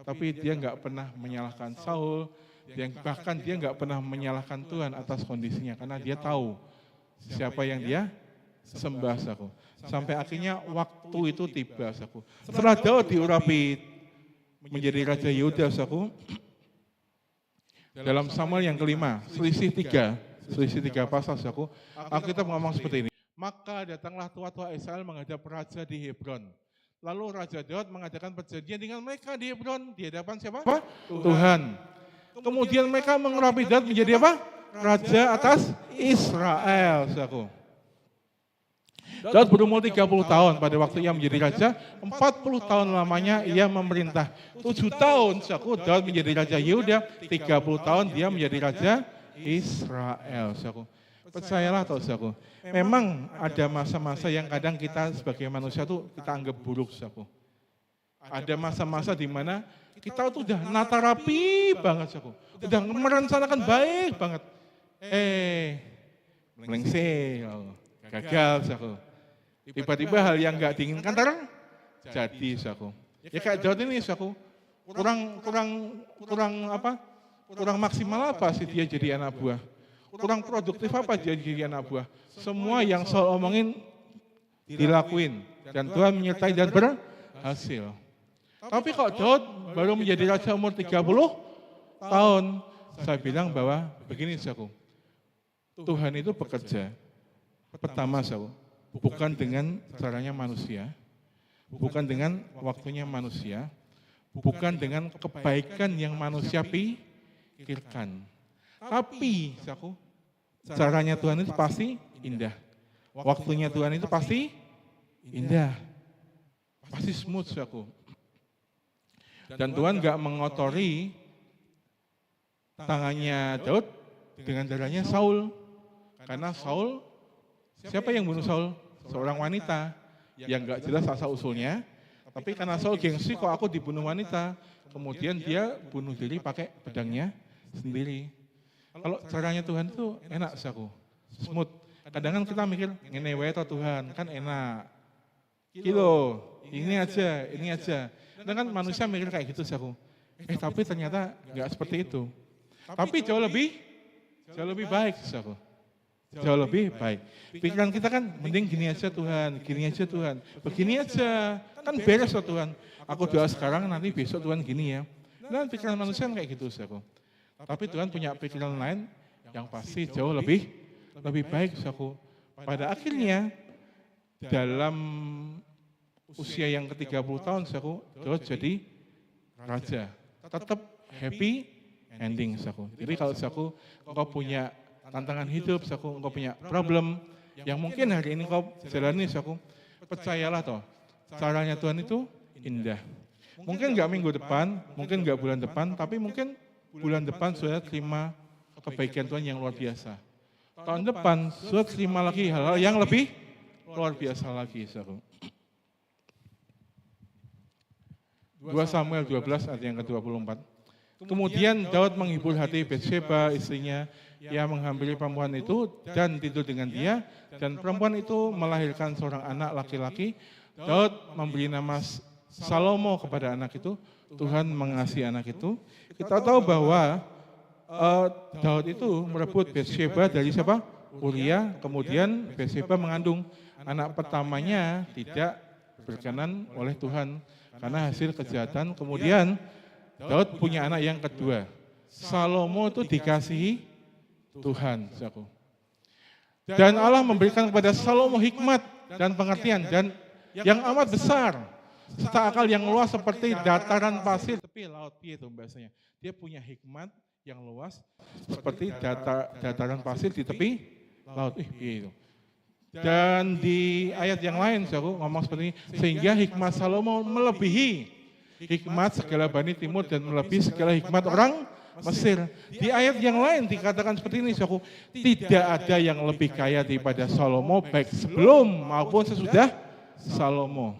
Tapi dia nggak pernah menyalahkan Saul. Bahkan dia nggak pernah menyalahkan Tuhan atas kondisinya. Karena dia tahu siapa yang dia sembah, saudaraku. Sampai akhirnya waktu itu tiba, saudaraku. Setelah Daud diurapi menjadi Raja Yehuda, saudaraku, dalam Samuel yang kelima, selisih 3 pasal, saudaraku, Alkitab ngomong seperti ini. Maka datanglah tua-tua Israel menghadap raja di Hebron. Lalu Raja Daud mengadakan perjanjian dengan mereka di Hebron. Di hadapan siapa? Tuhan. Kemudian mereka mengurapi Daud menjadi apa? Raja atas Israel, saudaraku. Daud berumur 30 tahun pada waktu ia menjadi raja, 40 tahun lamanya ia memerintah. 7 tahun, saudaraku, Daud menjadi Raja Yehuda, 30 tahun dia menjadi Raja Israel, saudaraku. Percayalah toh, saudaraku, memang ada masa-masa yang kadang kita sebagai manusia tuh kita anggap buruk, saudaraku. Ada masa-masa di mana kita tuh udah nata rapi banget, saudaraku. Udah merencanakan baik banget. Melengsel, gagal, saudaraku. Tiba-tiba hal yang nggak diinginkan jadi, saudaraku. Ya kayak Daud ini, saudaraku, kurang maksimal apa sih dia jadi anak buah? Kurang produktif apa dia jadi anak buah? Semua yang Saul omongin dilakuin dan Tuhan menyertai dan berhasil. Tapi kok Daud baru menjadi raja umur 30 tahun? Saya bilang bahwa begini, saudaraku, Tuhan itu bekerja pertama, saudaraku, bukan dengan caranya manusia, bukan dengan waktunya manusia, bukan dengan kebaikan yang manusia pikirkan. Tapi, saudaraku, caranya Tuhan itu pasti indah. Waktunya Tuhan itu pasti indah. Pasti smooth, saudaraku. Dan Tuhan gak mengotori tangannya Daud, dengan darahnya Saul. Karena Saul, siapa yang bunuh Saul? Seorang wanita yang gak jelas asal-usulnya. Tapi karena Saul gengsi, kok aku dibunuh wanita. Kemudian dia bunuh diri pakai pedangnya sendiri. Kalau caranya Tuhan itu enak saku, smooth. Kadang kan kita mikir, ini wae toh Tuhan, kan enak. Kilo, ini aja. Dan kan manusia mikir kayak gitu saku. Tapi ternyata nggak seperti itu. Tapi jauh lebih baik saku. Jauh lebih baik. Pikiran kita kan mending gini aja Tuhan, begini aja, kan beres loh Tuhan. Aku doa sekarang, nanti besok Tuhan gini ya. Dan pikiran manusia kayak gitu saku. Tapi Tuhan punya pikiran lain yang pasti jauh lebih baik saku. Pada akhirnya dalam usia yang ke-30 tahun saku, Daud jadi raja. Tetap happy ending saku. Jadi kalau saku engkau punya tantangan hidup, saku engkau punya problem yang mungkin hari ini kau jalani saku, percayalah toh, caranya Tuhan itu indah. Mungkin enggak minggu depan, mungkin enggak bulan depan, tapi mungkin bulan depan sudah terima kebaikan Tuhan yang luar biasa. Tahun depan sudah terima lagi hal-hal yang lebih luar biasa lagi. 2 Samuel 12 ayat yang ke-24. Kemudian Daud menghibur hati Batsheba istrinya, ia menghampiri perempuan itu dan tidur dengan dia, dan perempuan itu melahirkan seorang anak laki-laki. Daud memberi nama Salomo kepada anak itu. Tuhan mengasihi anak itu. Kita tahu bahwa Daud itu merebut Batsheba dari siapa? Uria. Kemudian Batsheba mengandung anak pertamanya, tidak berkenan oleh Tuhan karena hasil kejahatan. Kemudian Daud punya anak yang kedua. Salomo itu dikasihi Tuhan. Dan Allah memberikan kepada Salomo hikmat dan pengertian dan yang amat besar, serta akal yang luas seperti dataran pasir tepi laut. Itu bahasanya. Dia punya hikmat yang luas seperti dataran pasir di tepi laut. Itu. Dan di ayat yang lain aku ngomong seperti ini, sehingga hikmat Salomo melebihi hikmat segala Bani Timur dan melebihi segala hikmat orang Mesir. Di ayat yang lain dikatakan seperti ini, aku tidak ada yang lebih kaya daripada Salomo baik sebelum maupun sesudah Salomo.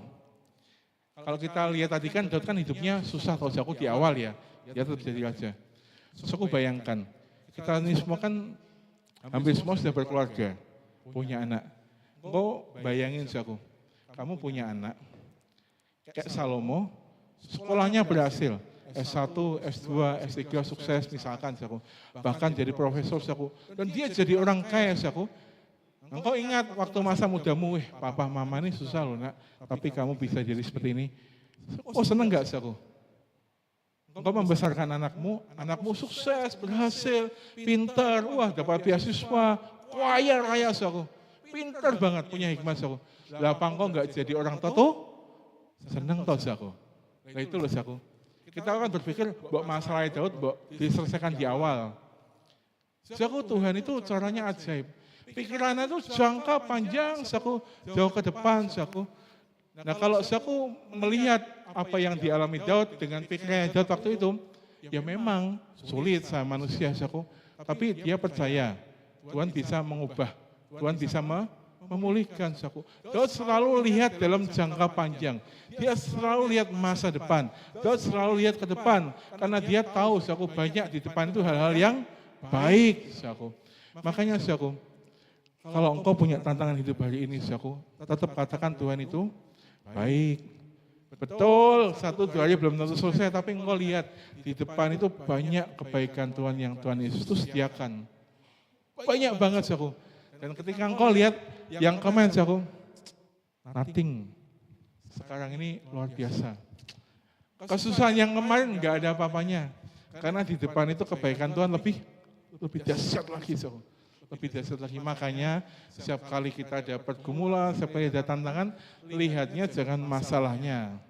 Kalau kita lihat tadi kan Daud kan hidupnya susah kalau aku di awal ya, dia tetap jadi raja. Terus aku bayangkan, kita ini semua kan hampir semua sudah berkeluarga, punya anak. Kau bayangin aku, kamu punya anak, kayak Salomo, sekolahnya berhasil, S1, S2, S3 sukses misalkan aku, bahkan jadi profesor aku, dan dia jadi orang kaya aku. Engkau ingat waktu masa mudamu, papa mama ini susah loh nak, tapi kamu bisa jadi seperti ini. Oh seneng gak aku? Engkau membesarkan anakmu sukses, berhasil, pintar, wah dapat beasiswa, kaya raya aku. Pintar banget, punya hikmat aku. Lah apa engkau gak jadi orang tua? Seneng tau aku. Nah itu loh aku. Kita akan berpikir bahwa masalah Daud diselesaikan di awal. Aku Tuhan itu caranya ajaib. Pikirannya itu jangka panjang, jauh ke depan, Nah kalau aku melihat apa yang dialami Daud dengan pikirannya Daud waktu itu, ya memang sulit sama manusia, tapi dia percaya Tuhan bisa mengubah, Tuhan bisa memulihkan, Daud selalu lihat dalam jangka panjang, dia selalu lihat masa depan, Daud selalu lihat ke depan, karena dia tahu, banyak di depan itu hal-hal yang baik, Makanya, kalau engkau punya tantangan hidup hari ini, tetap katakan Tuhan itu baik. Betul, 1-2 hari belum tentu selesai, tapi engkau lihat di depan itu banyak kebaikan Tuhan yang Tuhan Yesus itu sediakan. Banyak banget, Dan ketika engkau lihat yang komen, nothing. Sekarang ini luar biasa. Kesusahan yang kemarin enggak ada apa-apanya. Karena di depan itu kebaikan Tuhan lebih dahsyat lagi, lebih dahsyat lagi. Makanya setiap kali kita ada pergumulan, setiap kali ada tantangan, lihatnya jangan masalahnya.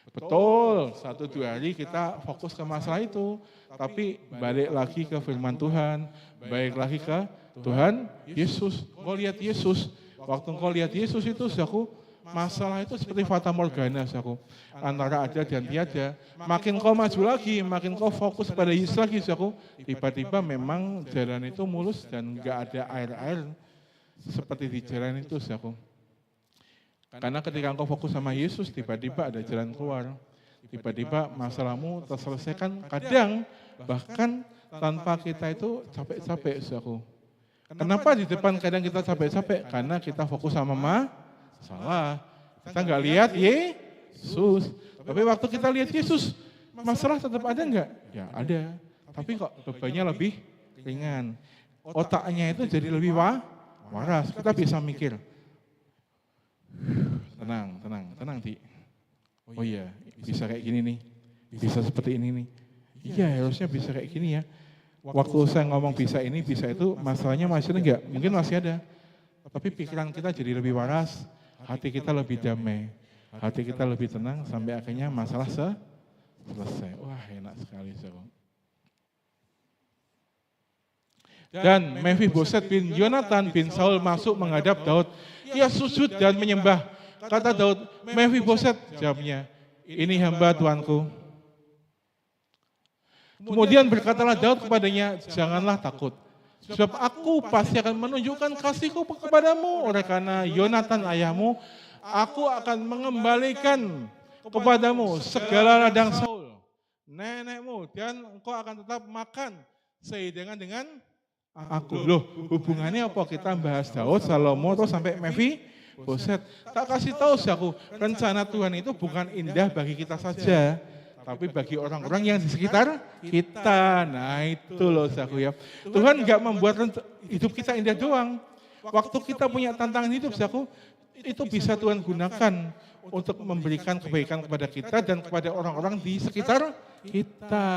Betul, 1-2 hari kita fokus ke masalah itu, tapi balik lagi ke firman Tuhan, balik lagi ke Tuhan Yesus. Engkau lihat Yesus, waktu engkau lihat Yesus itu, masalah itu seperti fata morgana, saudaraku. Antara ada dan tiada. Makin kau maju lagi, makin kau fokus pada Yesus lagi, saudaraku. Tiba-tiba memang jalan itu mulus dan enggak ada air-air seperti di jalan itu, saudaraku. Karena ketika engkau fokus sama Yesus, tiba-tiba ada jalan keluar. Tiba-tiba masalahmu terselesaikan, kadang bahkan tanpa kita itu capek-capek, saudaraku. Kenapa di depan kadang kita capek-capek? Karena kita fokus sama masalah. Kita nggak lihat Yesus. Tapi waktu kita lihat Yesus, masalah tetap ada nggak? Ya ada. Tapi kok bebannya lebih ringan. Otaknya itu jadi lebih waras. Kita bisa mikir. Tenang, Ti. Oh iya, bisa kayak gini nih. Bisa seperti ini nih. Iya, harusnya bisa kayak gini ya. Waktu saya ngomong bisa ini, bisa itu, masalahnya masih enggak? Mungkin masih ada. Tapi pikiran kita jadi lebih waras, hati kita lebih damai, hati kita lebih tenang, sampai akhirnya masalah selesai. Wah, enak sekali, saudara. Dan Mephiboset bin Yonatan bin Saul masuk menghadap Daud. Ia sujud dan menyembah. Kata Daud, Mephiboset, jawabnya, ini hamba Tuanku. Kemudian berkatalah Daud kepadanya, janganlah takut. Sebab aku pasti akan menunjukkan kasihku kepadamu. Oleh karena Yonatan ayahmu, aku akan mengembalikan kepadamu segala ladang Saul, nenekmu, dan engkau akan tetap makan sehidangan dengan aku. Loh, hubungannya apa kita bahas Daud, Salomo, atau sampai Mephiboset? Tak kasih tahu aku, rencana Tuhan itu bukan indah bagi kita saja, tapi bagi orang-orang yang di sekitar kita. Nah itu loh, saudaraku ya. Tuhan enggak membuat hidup kita indah doang. Waktu kita punya tantangan hidup, saudaraku, itu bisa Tuhan gunakan untuk memberikan kebaikan kepada kita dan kepada orang-orang di sekitar kita.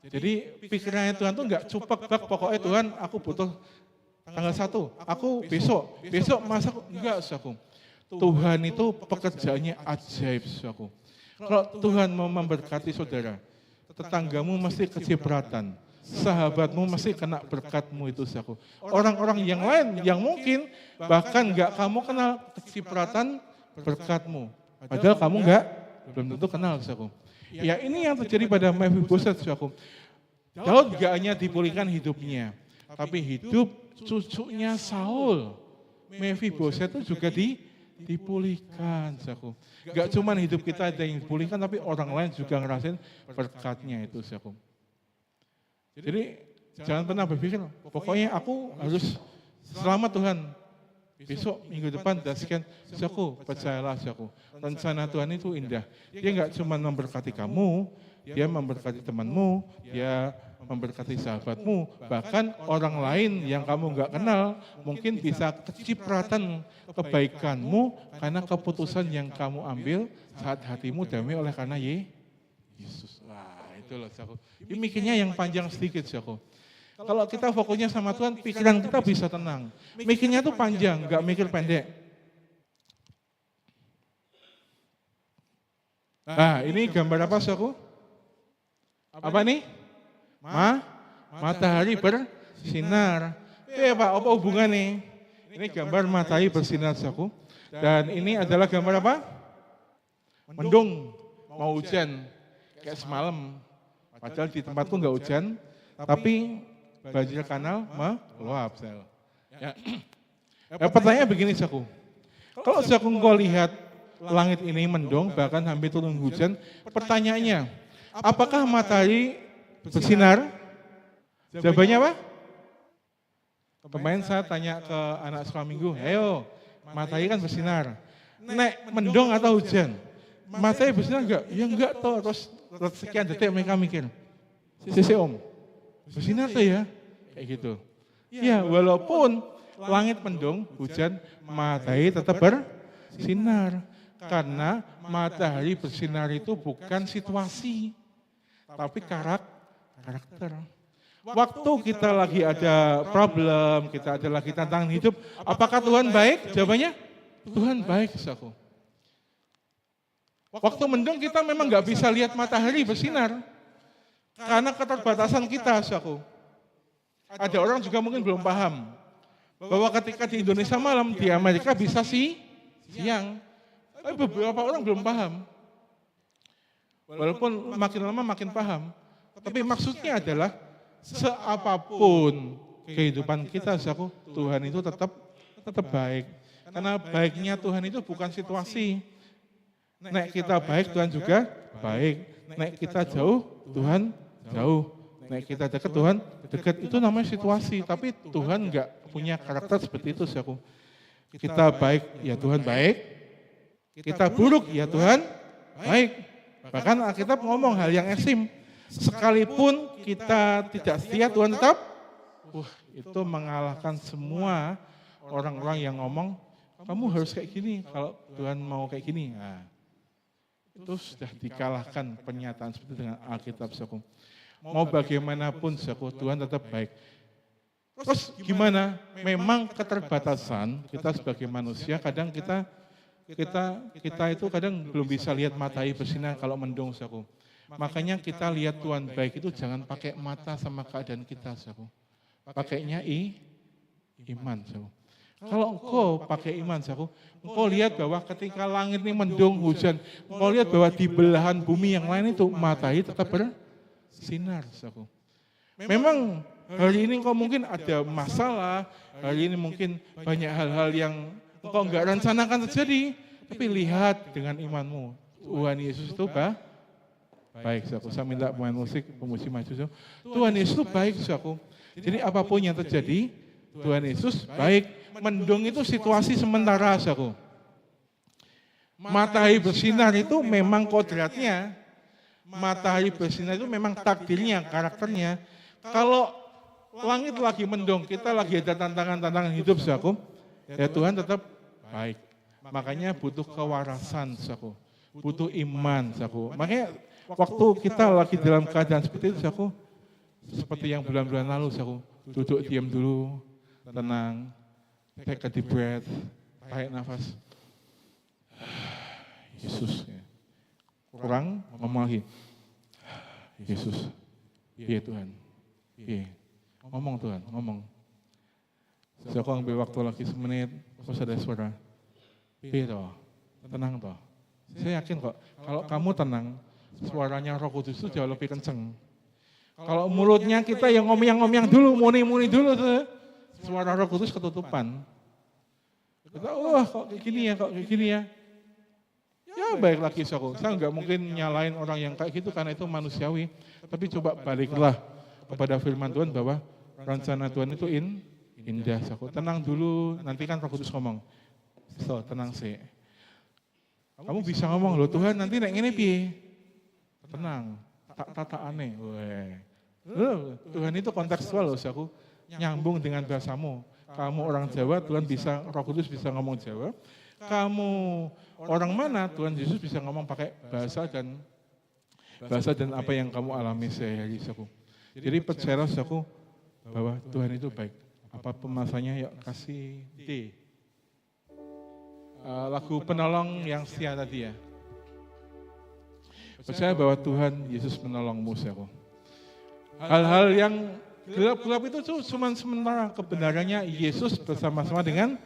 Jadi pikirannya Tuhan tuh enggak cupak-bak, pokoknya Tuhan aku butuh tanggal 1, aku besok masa enggak, saudaraku. Tuhan itu pekerjaannya ajaib, saudaraku. Kalau Tuhan mau memberkati saudara, tetanggamu mesti kecipratan, sahabatmu mesti kena berkatmu itu, saudaraku. Orang-orang yang lain yang mungkin bahkan enggak kamu kenal kecipratan berkatmu, padahal kamu belum tentu kenal, saudaraku. Ya ini yang terjadi pada Mephiboset, saudaraku. Daud enggak hanya dipulihkan hidupnya, tapi hidup cucunya Saul, Mephiboset itu juga dipulihkan, saudaraku. Gak cuma hidup kita ada yang dipulihkan, tapi orang lain juga ngerasain berkatnya itu, saudaraku. Jadi jangan pernah berpikir, pokoknya aku harus selamat Tuhan. Besok, minggu depan, dan sekian. Saudaraku, percayalah, saudaraku. Rencana Tuhan itu indah. Dia gak cuma memberkati kamu, dia memberkati temanmu, dia memberkati sahabatmu, bahkan orang lain yang kamu nggak kenal mungkin bisa kecipratan kebaikanmu karena keputusan yang kamu ambil saat hatimu damai oleh karena Yesus. Wah itu loh, saudaraku. Ini mikirnya yang panjang sedikit, saudaraku. Kalau kita fokusnya sama Tuhan, pikiran kita bisa tenang. Mikirnya tuh panjang, nggak mikir pendek. Nah ini gambar apa, saudaraku? Apa nih? Matahari bersinar. Pak, apa hubungan nih? Ini gambar matahari bersinar, saudaraku. Dan ini adalah gambar apa? Mendung, mau hujan. Kayak semalam. Padahal di tempatku nggak hujan, tapi banjir kanal meluap. Ya. Pertanyaannya begini, saudaraku. Kalau saudaraku engkau lihat langit ini mendung, bahkan hampir turun hujan, pertanyaannya, apakah matahari bersinar? Jawabannya apa? Kemarin saya tanya ke anak sekolah minggu, ayo matahari kan bersinar, nek mendung atau hujan? Matahari bersinar enggak? Ya enggak toh. Terus sekian detik mereka mikir, sisi om, bersinar tuh ya? Kayak gitu. Ya walaupun langit mendung, hujan, matahari tetap bersinar. Karena matahari bersinar itu bukan situasi, tapi karakter. Waktu kita lagi ada problem, kita ada lagi tantangan hidup, apakah Tuhan baik? Jawabannya, Tuhan baik, saudaraku. Waktu mendung kita memang nggak bisa lihat matahari bersinar, karena keterbatasan kita, saudaraku. Ada orang juga mungkin belum paham, bahwa ketika di Indonesia malam, di Amerika bisa siang. Tapi beberapa orang belum paham. Walaupun makin lama makin paham. Tapi maksudnya adalah seapapun kehidupan kita, saudaraku, Tuhan itu tetap baik. Karena baiknya Tuhan itu bukan situasi. Nek kita baik, Tuhan juga baik. Nek kita jauh, Tuhan jauh. Nek kita dekat, Tuhan dekat. Itu namanya situasi. Tapi Tuhan enggak punya karakter seperti itu, saudaraku. Kita baik, ya Tuhan baik. Kita buruk, ya Tuhan baik. Bahkan Alkitab ngomong hal yang ekstrim. Sekalipun kita tidak setia, Tuhan tetap. Itu mengalahkan semua orang-orang yang ngomong, kamu harus kayak gini, kalau Tuhan mau kayak gini. Nah, itu sudah dikalahkan pernyataan seperti itu dengan Alkitab, saudaraku. Mau bagaimanapun, saudaraku, Tuhan tetap baik. Terus gimana? Memang keterbatasan kita sebagai manusia, kadang kita itu kadang belum bisa lihat matahari bersinar kalau mendung, saudaraku. Makanya kita lihat Tuhan baik itu jangan pakai mata sama keadaan kita, saudaraku. Pakainya iman, saudaraku. Kalau engkau pakai iman, saudaraku, engkau lihat bahwa ketika langit ini mendung, hujan, engkau lihat bahwa di belahan bumi yang lain itu matahari tetap bersinar, saudaraku. Memang hari ini engkau mungkin ada masalah, hari ini mungkin banyak hal-hal yang engkau enggak rencanakan terjadi, tapi lihat dengan imanmu, Tuhan Yesus itu baik, saudaraku. Saya minta pemain musik, pemuji maju, saudaraku. Tuhan Yesus itu baik, saudaraku. Jadi apapun yang terjadi, Tuhan Yesus baik. Mendung itu situasi sementara, saudaraku. Matahari bersinar itu memang kodratnya. Matahari bersinar itu memang takdirnya, karakternya. Kalau langit lagi mendung, kita lagi ada tantangan-tantangan hidup, saudaraku. Ya Tuhan tetap baik. Makanya butuh kewarasan, saudaraku. Butuh iman, saudaraku. Makanya waktu kita lagi dalam keadaan seperti itu, saudaraku, seperti yang bulan-bulan lalu, saudaraku, duduk diam dulu, tenang, take a deep breath, tarik nafas. Yesus, kurang ngomong lagi. Yesus, iya Tuhan, iya. Ngomong Tuhan, ngomong. Saudaraku ambil waktu lagi semenit, terus ada suara. Iya toh, tenang toh. Saya yakin kok, kalau kamu tenang, suaranya Roh Kudus itu jauh lebih kenceng. Kalau mulutnya kita yang ngomong-ngomong dulu, muni-muni dulu, suara Roh Kudus ketutupan. Kita, kok kayak gini ya, kok kayak gini ya. Ya baik lagi, saya nggak mungkin nyalain orang yang kayak gitu karena itu manusiawi. Tapi coba baliklah kepada firman Tuhan bahwa rencana Tuhan itu indah, saudaraku. Tenang dulu, nanti kan Roh Kudus ngomong. So, tenang sih. Kamu bisa ngomong, loh Tuhan nanti nek ngene piye? Tenang, tata aneh. Tuhan itu kontekstual loh, saudaraku. Nyambung dengan bahasamu. Kamu orang Jawa, Tuhan bisa, Roh Kudus bisa ngomong Jawa. Kamu orang mana, Tuhan Yesus bisa ngomong pakai bahasa dan apa yang kamu alami sehari-hari, saudaraku. Jadi percayalah, saudaraku, bahwa Tuhan itu baik. Apapun masanya, yuk kasih D. Lagu penolong yang setia tadi ya. Percaya bahwa Tuhan Yesus menolongmu, saudaraku. Hal-hal yang gelap-gelap itu cuma sementara, kebenarannya Yesus bersama-sama dengan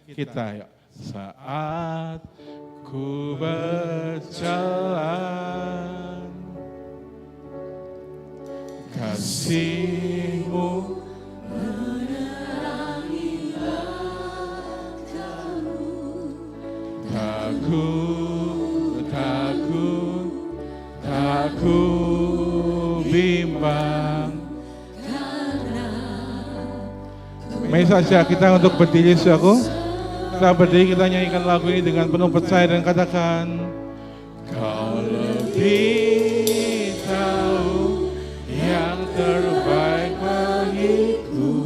kita. Ya. Saat ku berjalan, kasih-Mu menerangi langkahku. Takut bimbang. Mari saja kita untuk berdiri, saudaraku. Kita berdiri, kita nyanyikan lagu ini dengan penuh percaya dan katakan, Kau lebih tahu yang terbaik bagiku.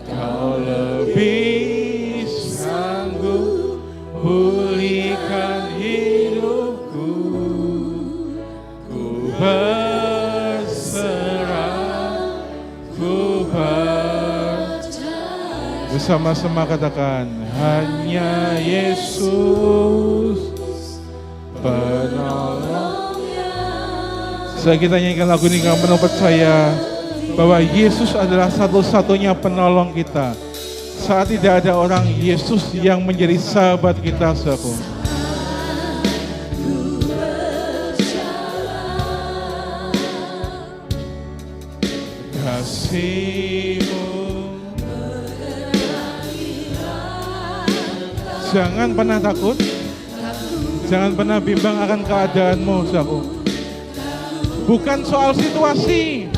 Kau lebih sanggup pulihkan hidupku. Ku berserah, ku percaya. Bersama-sama katakan, hanya Yesus penolongnya. Setelah kita nyanyikan lagu ini dengan penuh percaya bahwa Yesus adalah satu-satunya penolong kita. Saat tidak ada orang, Yesus yang menjadi sahabat kita, saudaraku. kasih-Mu. Jangan pernah takut, jangan pernah bimbang akan keadaanmu, saudaraku. Bukan soal situasi,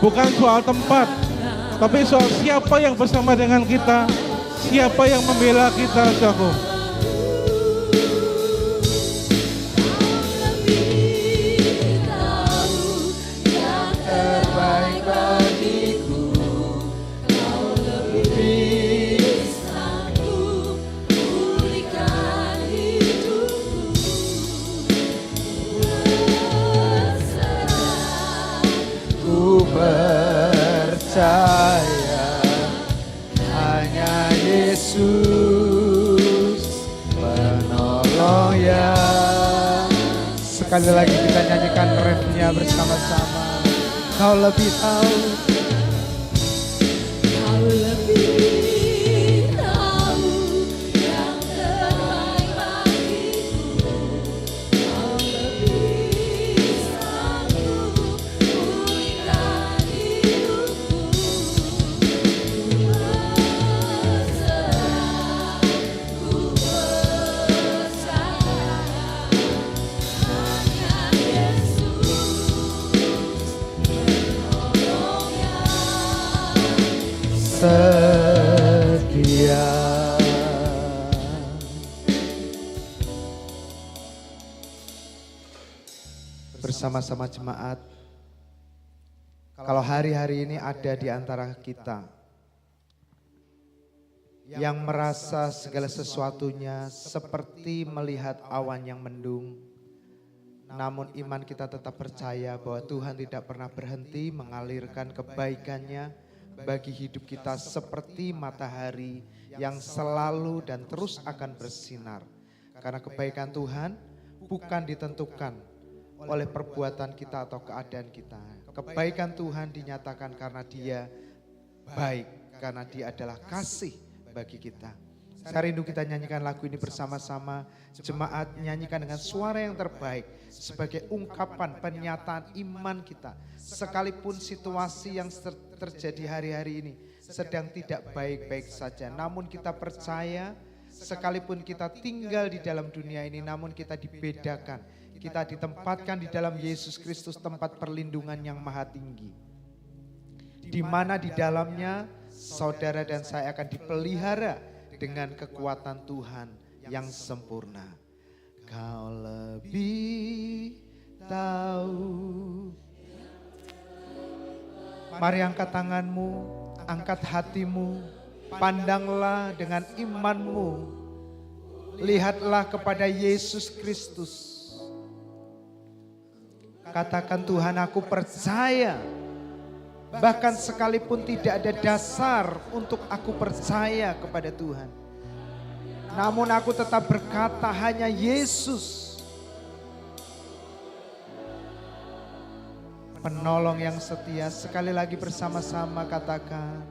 bukan soal tempat, tapi soal siapa yang bersama dengan kita, siapa yang membela kita, saudaraku. Percaya hanya Yesus penolong yang. Sekali lagi kita nyanyikan refnya bersama-sama. Kau lebih tahu, kau lebih tahu yang terbaik bagiku. Kau lebih sanggup pulihkan hidupku. Ku percaya hanya Yesus penolong yang setia. Bersama-sama jemaat, kalau hari-hari ini ada di antara kita yang merasa segala sesuatunya seperti melihat awan yang mendung, namun iman kita tetap percaya bahwa Tuhan tidak pernah berhenti mengalirkan kebaikannya bagi hidup kita seperti matahari yang selalu dan terus akan bersinar. Karena kebaikan Tuhan bukan ditentukan oleh perbuatan kita atau keadaan kita. Kebaikan Tuhan dinyatakan karena Dia baik, karena Dia adalah kasih bagi kita. Saya rindu kita nyanyikan lagu ini bersama-sama. Jemaat nyanyikan dengan suara yang terbaik sebagai ungkapan pernyataan iman kita. Sekalipun situasi yang terjadi hari-hari ini sedang tidak baik-baik saja, namun kita percaya sekalipun kita tinggal di dalam dunia ini, namun kita dibedakan. Kita ditempatkan di dalam Yesus Kristus, tempat perlindungan yang maha tinggi. Di mana di dalamnya saudara dan saya akan dipelihara dengan kekuatan Tuhan yang sempurna. Kau lebih tahu. Mari angkat tanganmu, angkat hatimu, pandanglah dengan imanmu. Lihatlah kepada Yesus Kristus. Katakan, Tuhan, aku percaya. Bahkan sekalipun tidak ada dasar untuk aku percaya kepada Tuhan, namun aku tetap berkata hanya Yesus penolong yang setia. Sekali lagi bersama-sama katakan,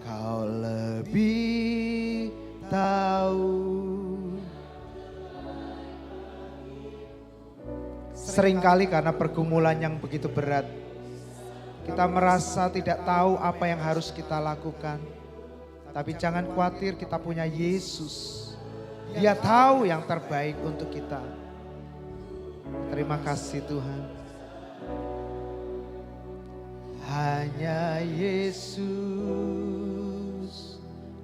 Kau lebih tahu. Seringkali karena pergumulan yang begitu berat, kita merasa tidak tahu apa yang harus kita lakukan. Tapi jangan khawatir, kita punya Yesus. Dia tahu yang terbaik untuk kita. Terima kasih Tuhan. Hanya Yesus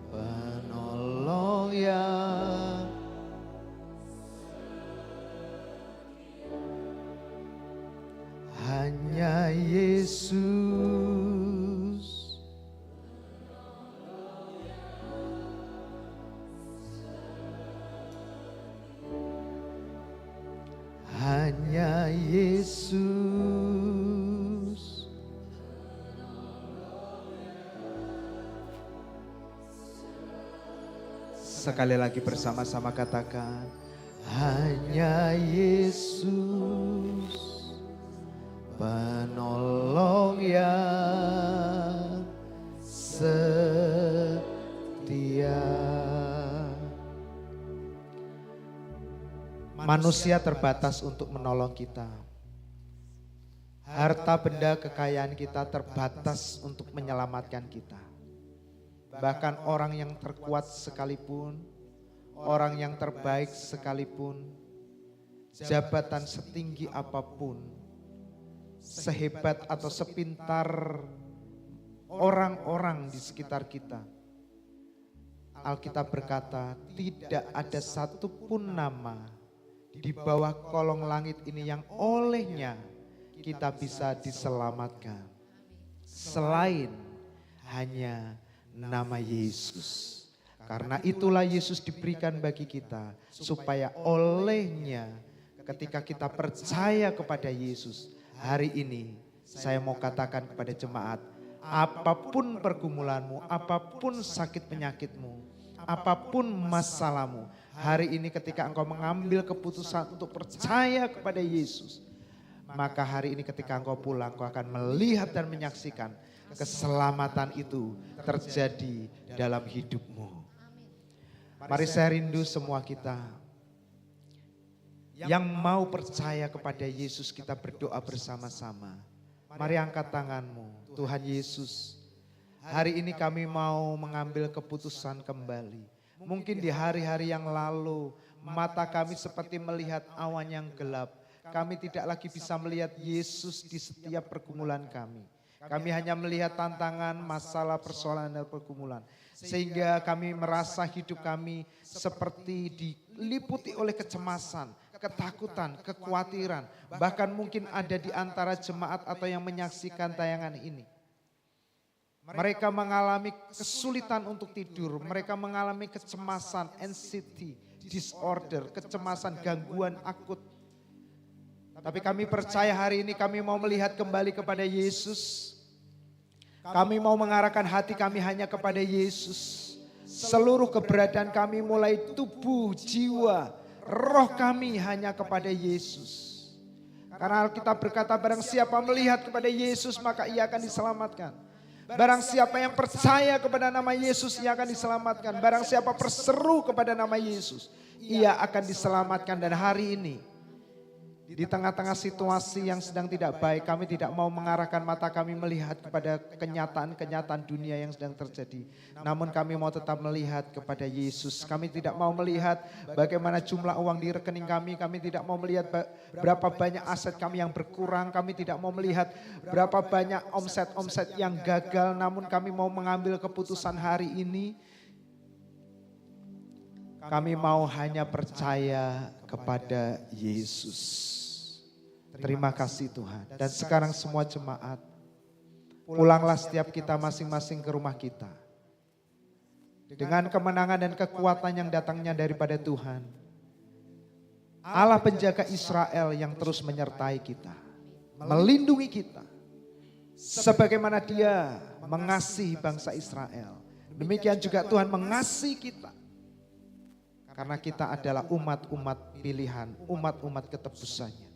penolong yang. Hanya Yesus. Hanya Yesus. Sekali lagi bersama-sama katakan, hanya Yesus penolong yang setia. Manusia terbatas untuk menolong kita. Harta benda kekayaan kita terbatas untuk menyelamatkan kita. Bahkan orang yang terkuat sekalipun, orang yang terbaik sekalipun, jabatan setinggi apapun, sehebat atau sepintar orang-orang di sekitar kita, Alkitab berkata tidak ada satupun nama di bawah kolong langit ini yang olehnya kita bisa diselamatkan selain hanya nama Yesus. Karena itulah Yesus diberikan bagi kita supaya olehnya ketika kita percaya kepada Yesus, hari ini saya mau katakan kepada jemaat, apapun pergumulanmu, apapun sakit penyakitmu, apapun masalahmu, hari ini ketika engkau mengambil keputusan untuk percaya kepada Yesus, maka hari ini ketika engkau pulang, engkau akan melihat dan menyaksikan keselamatan itu terjadi dalam hidupmu. Mari saya rindu semua kita yang mau percaya kepada Yesus, kita berdoa bersama-sama. Mari angkat tanganmu. Tuhan Yesus, hari ini kami mau mengambil keputusan kembali. Mungkin di hari-hari yang lalu mata kami seperti melihat awan yang gelap. Kami tidak lagi bisa melihat Yesus di setiap pergumulan kami. Kami hanya melihat tantangan, masalah, persoalan dan pergumulan. Sehingga kami merasa hidup kami seperti diliputi oleh kecemasan, ketakutan, kekhawatiran. Bahkan mungkin ada di antara jemaat atau yang menyaksikan tayangan ini. Mereka mengalami kesulitan untuk tidur, mereka mengalami kecemasan, anxiety, disorder, kecemasan, gangguan akut. Tapi kami percaya hari ini kami mau melihat kembali kepada Yesus. Kami mau mengarahkan hati kami hanya kepada Yesus. Seluruh keberadaan kami mulai tubuh, jiwa, roh kami hanya kepada Yesus. Karena Alkitab berkata barang siapa melihat kepada Yesus maka ia akan diselamatkan. Barang siapa yang percaya kepada nama Yesus ia akan diselamatkan. Barang siapa berseru kepada nama Yesus ia akan diselamatkan. Dan hari ini di tengah-tengah situasi yang sedang tidak baik, kami tidak mau mengarahkan mata kami melihat kepada kenyataan-kenyataan dunia yang sedang terjadi. Namun kami mau tetap melihat kepada Yesus. Kami tidak mau melihat bagaimana jumlah uang di rekening kami tidak mau melihat berapa banyak aset kami yang berkurang, kami tidak mau melihat berapa banyak omset-omset yang gagal. Namun kami mau mengambil keputusan hari ini. Kami mau hanya percaya kepada Yesus. Terima kasih Tuhan. Dan sekarang semua jemaat, pulanglah setiap kita masing-masing ke rumah kita. Dengan kemenangan dan kekuatan yang datangnya daripada Tuhan. Allah penjaga Israel yang terus menyertai kita. Melindungi kita. Sebagaimana Dia mengasihi bangsa Israel. Demikian juga Tuhan mengasihi kita. Karena kita adalah umat-umat pilihan, umat-umat ketebusannya.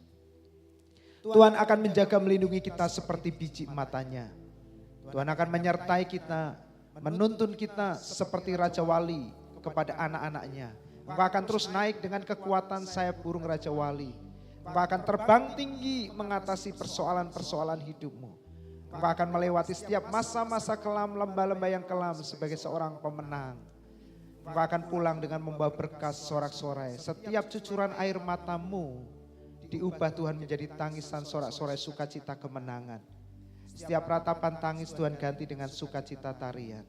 Tuhan akan menjaga melindungi kita seperti biji matanya. Tuhan akan menyertai kita, menuntun kita seperti Raja Wali kepada anak-anaknya. Engkau akan terus naik dengan kekuatan sayap burung Raja Wali. Engkau akan terbang tinggi mengatasi persoalan-persoalan hidupmu. Engkau akan melewati setiap masa-masa kelam, lembah-lembah yang kelam sebagai seorang pemenang. Engkau akan pulang dengan membawa berkas sorak-sorai. Setiap cucuran air matamu diubah Tuhan menjadi tangisan sorak-sorai sukacita kemenangan. Setiap ratapan tangis Tuhan ganti dengan sukacita tarian.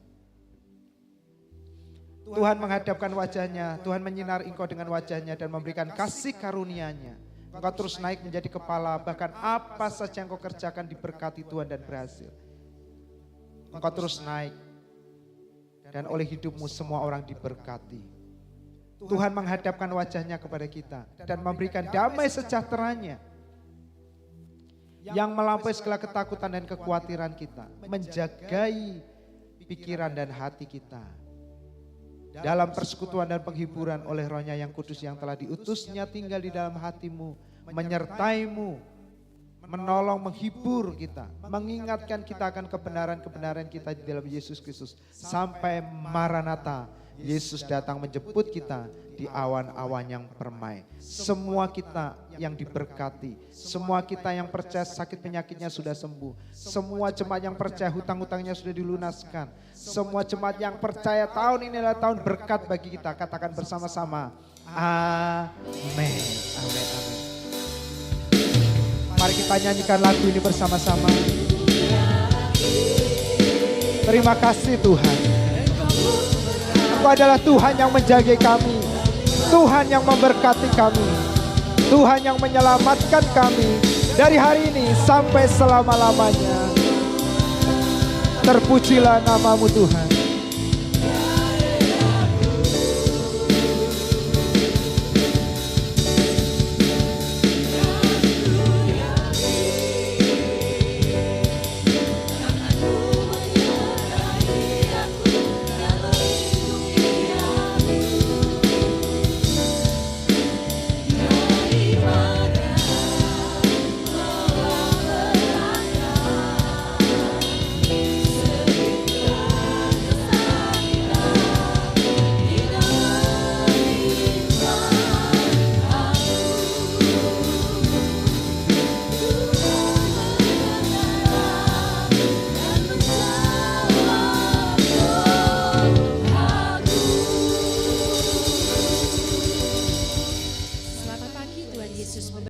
Tuhan menghadapkan wajahnya, Tuhan menyinari engkau dengan wajahnya dan memberikan kasih karunia-Nya. Engkau terus naik menjadi kepala, bahkan apa saja yang kau kerjakan diberkati Tuhan dan berhasil. Engkau terus naik. Dan oleh hidupmu semua orang diberkati. Tuhan menghadapkan wajahnya kepada kita dan memberikan damai sejahteranya yang melampaui segala ketakutan dan kekhawatiran kita, menjagai pikiran dan hati kita dalam persekutuan dan penghiburan oleh Roh-Nya yang kudus yang telah diutusnya tinggal di dalam hatimu, menyertaimu, menolong, menghibur kita, mengingatkan kita akan kebenaran-kebenaran kita di dalam Yesus Kristus sampai Maranatha, Yesus datang menjemput kita di awan-awan yang permai. Semua kita yang diberkati, semua kita yang percaya sakit penyakitnya sudah sembuh, semua jemaat yang percaya hutang-hutangnya sudah dilunaskan, semua jemaat yang percaya tahun ini adalah tahun berkat bagi kita. Katakan bersama-sama, amin, amin, amin. Mari kita nyanyikan lagu ini bersama-sama. Terima kasih Tuhan, Engkau adalah Tuhan yang menjaga kami, Tuhan yang memberkati kami, Tuhan yang menyelamatkan kami dari hari ini sampai selama-lamanya. Terpujilah nama-Mu Tuhan.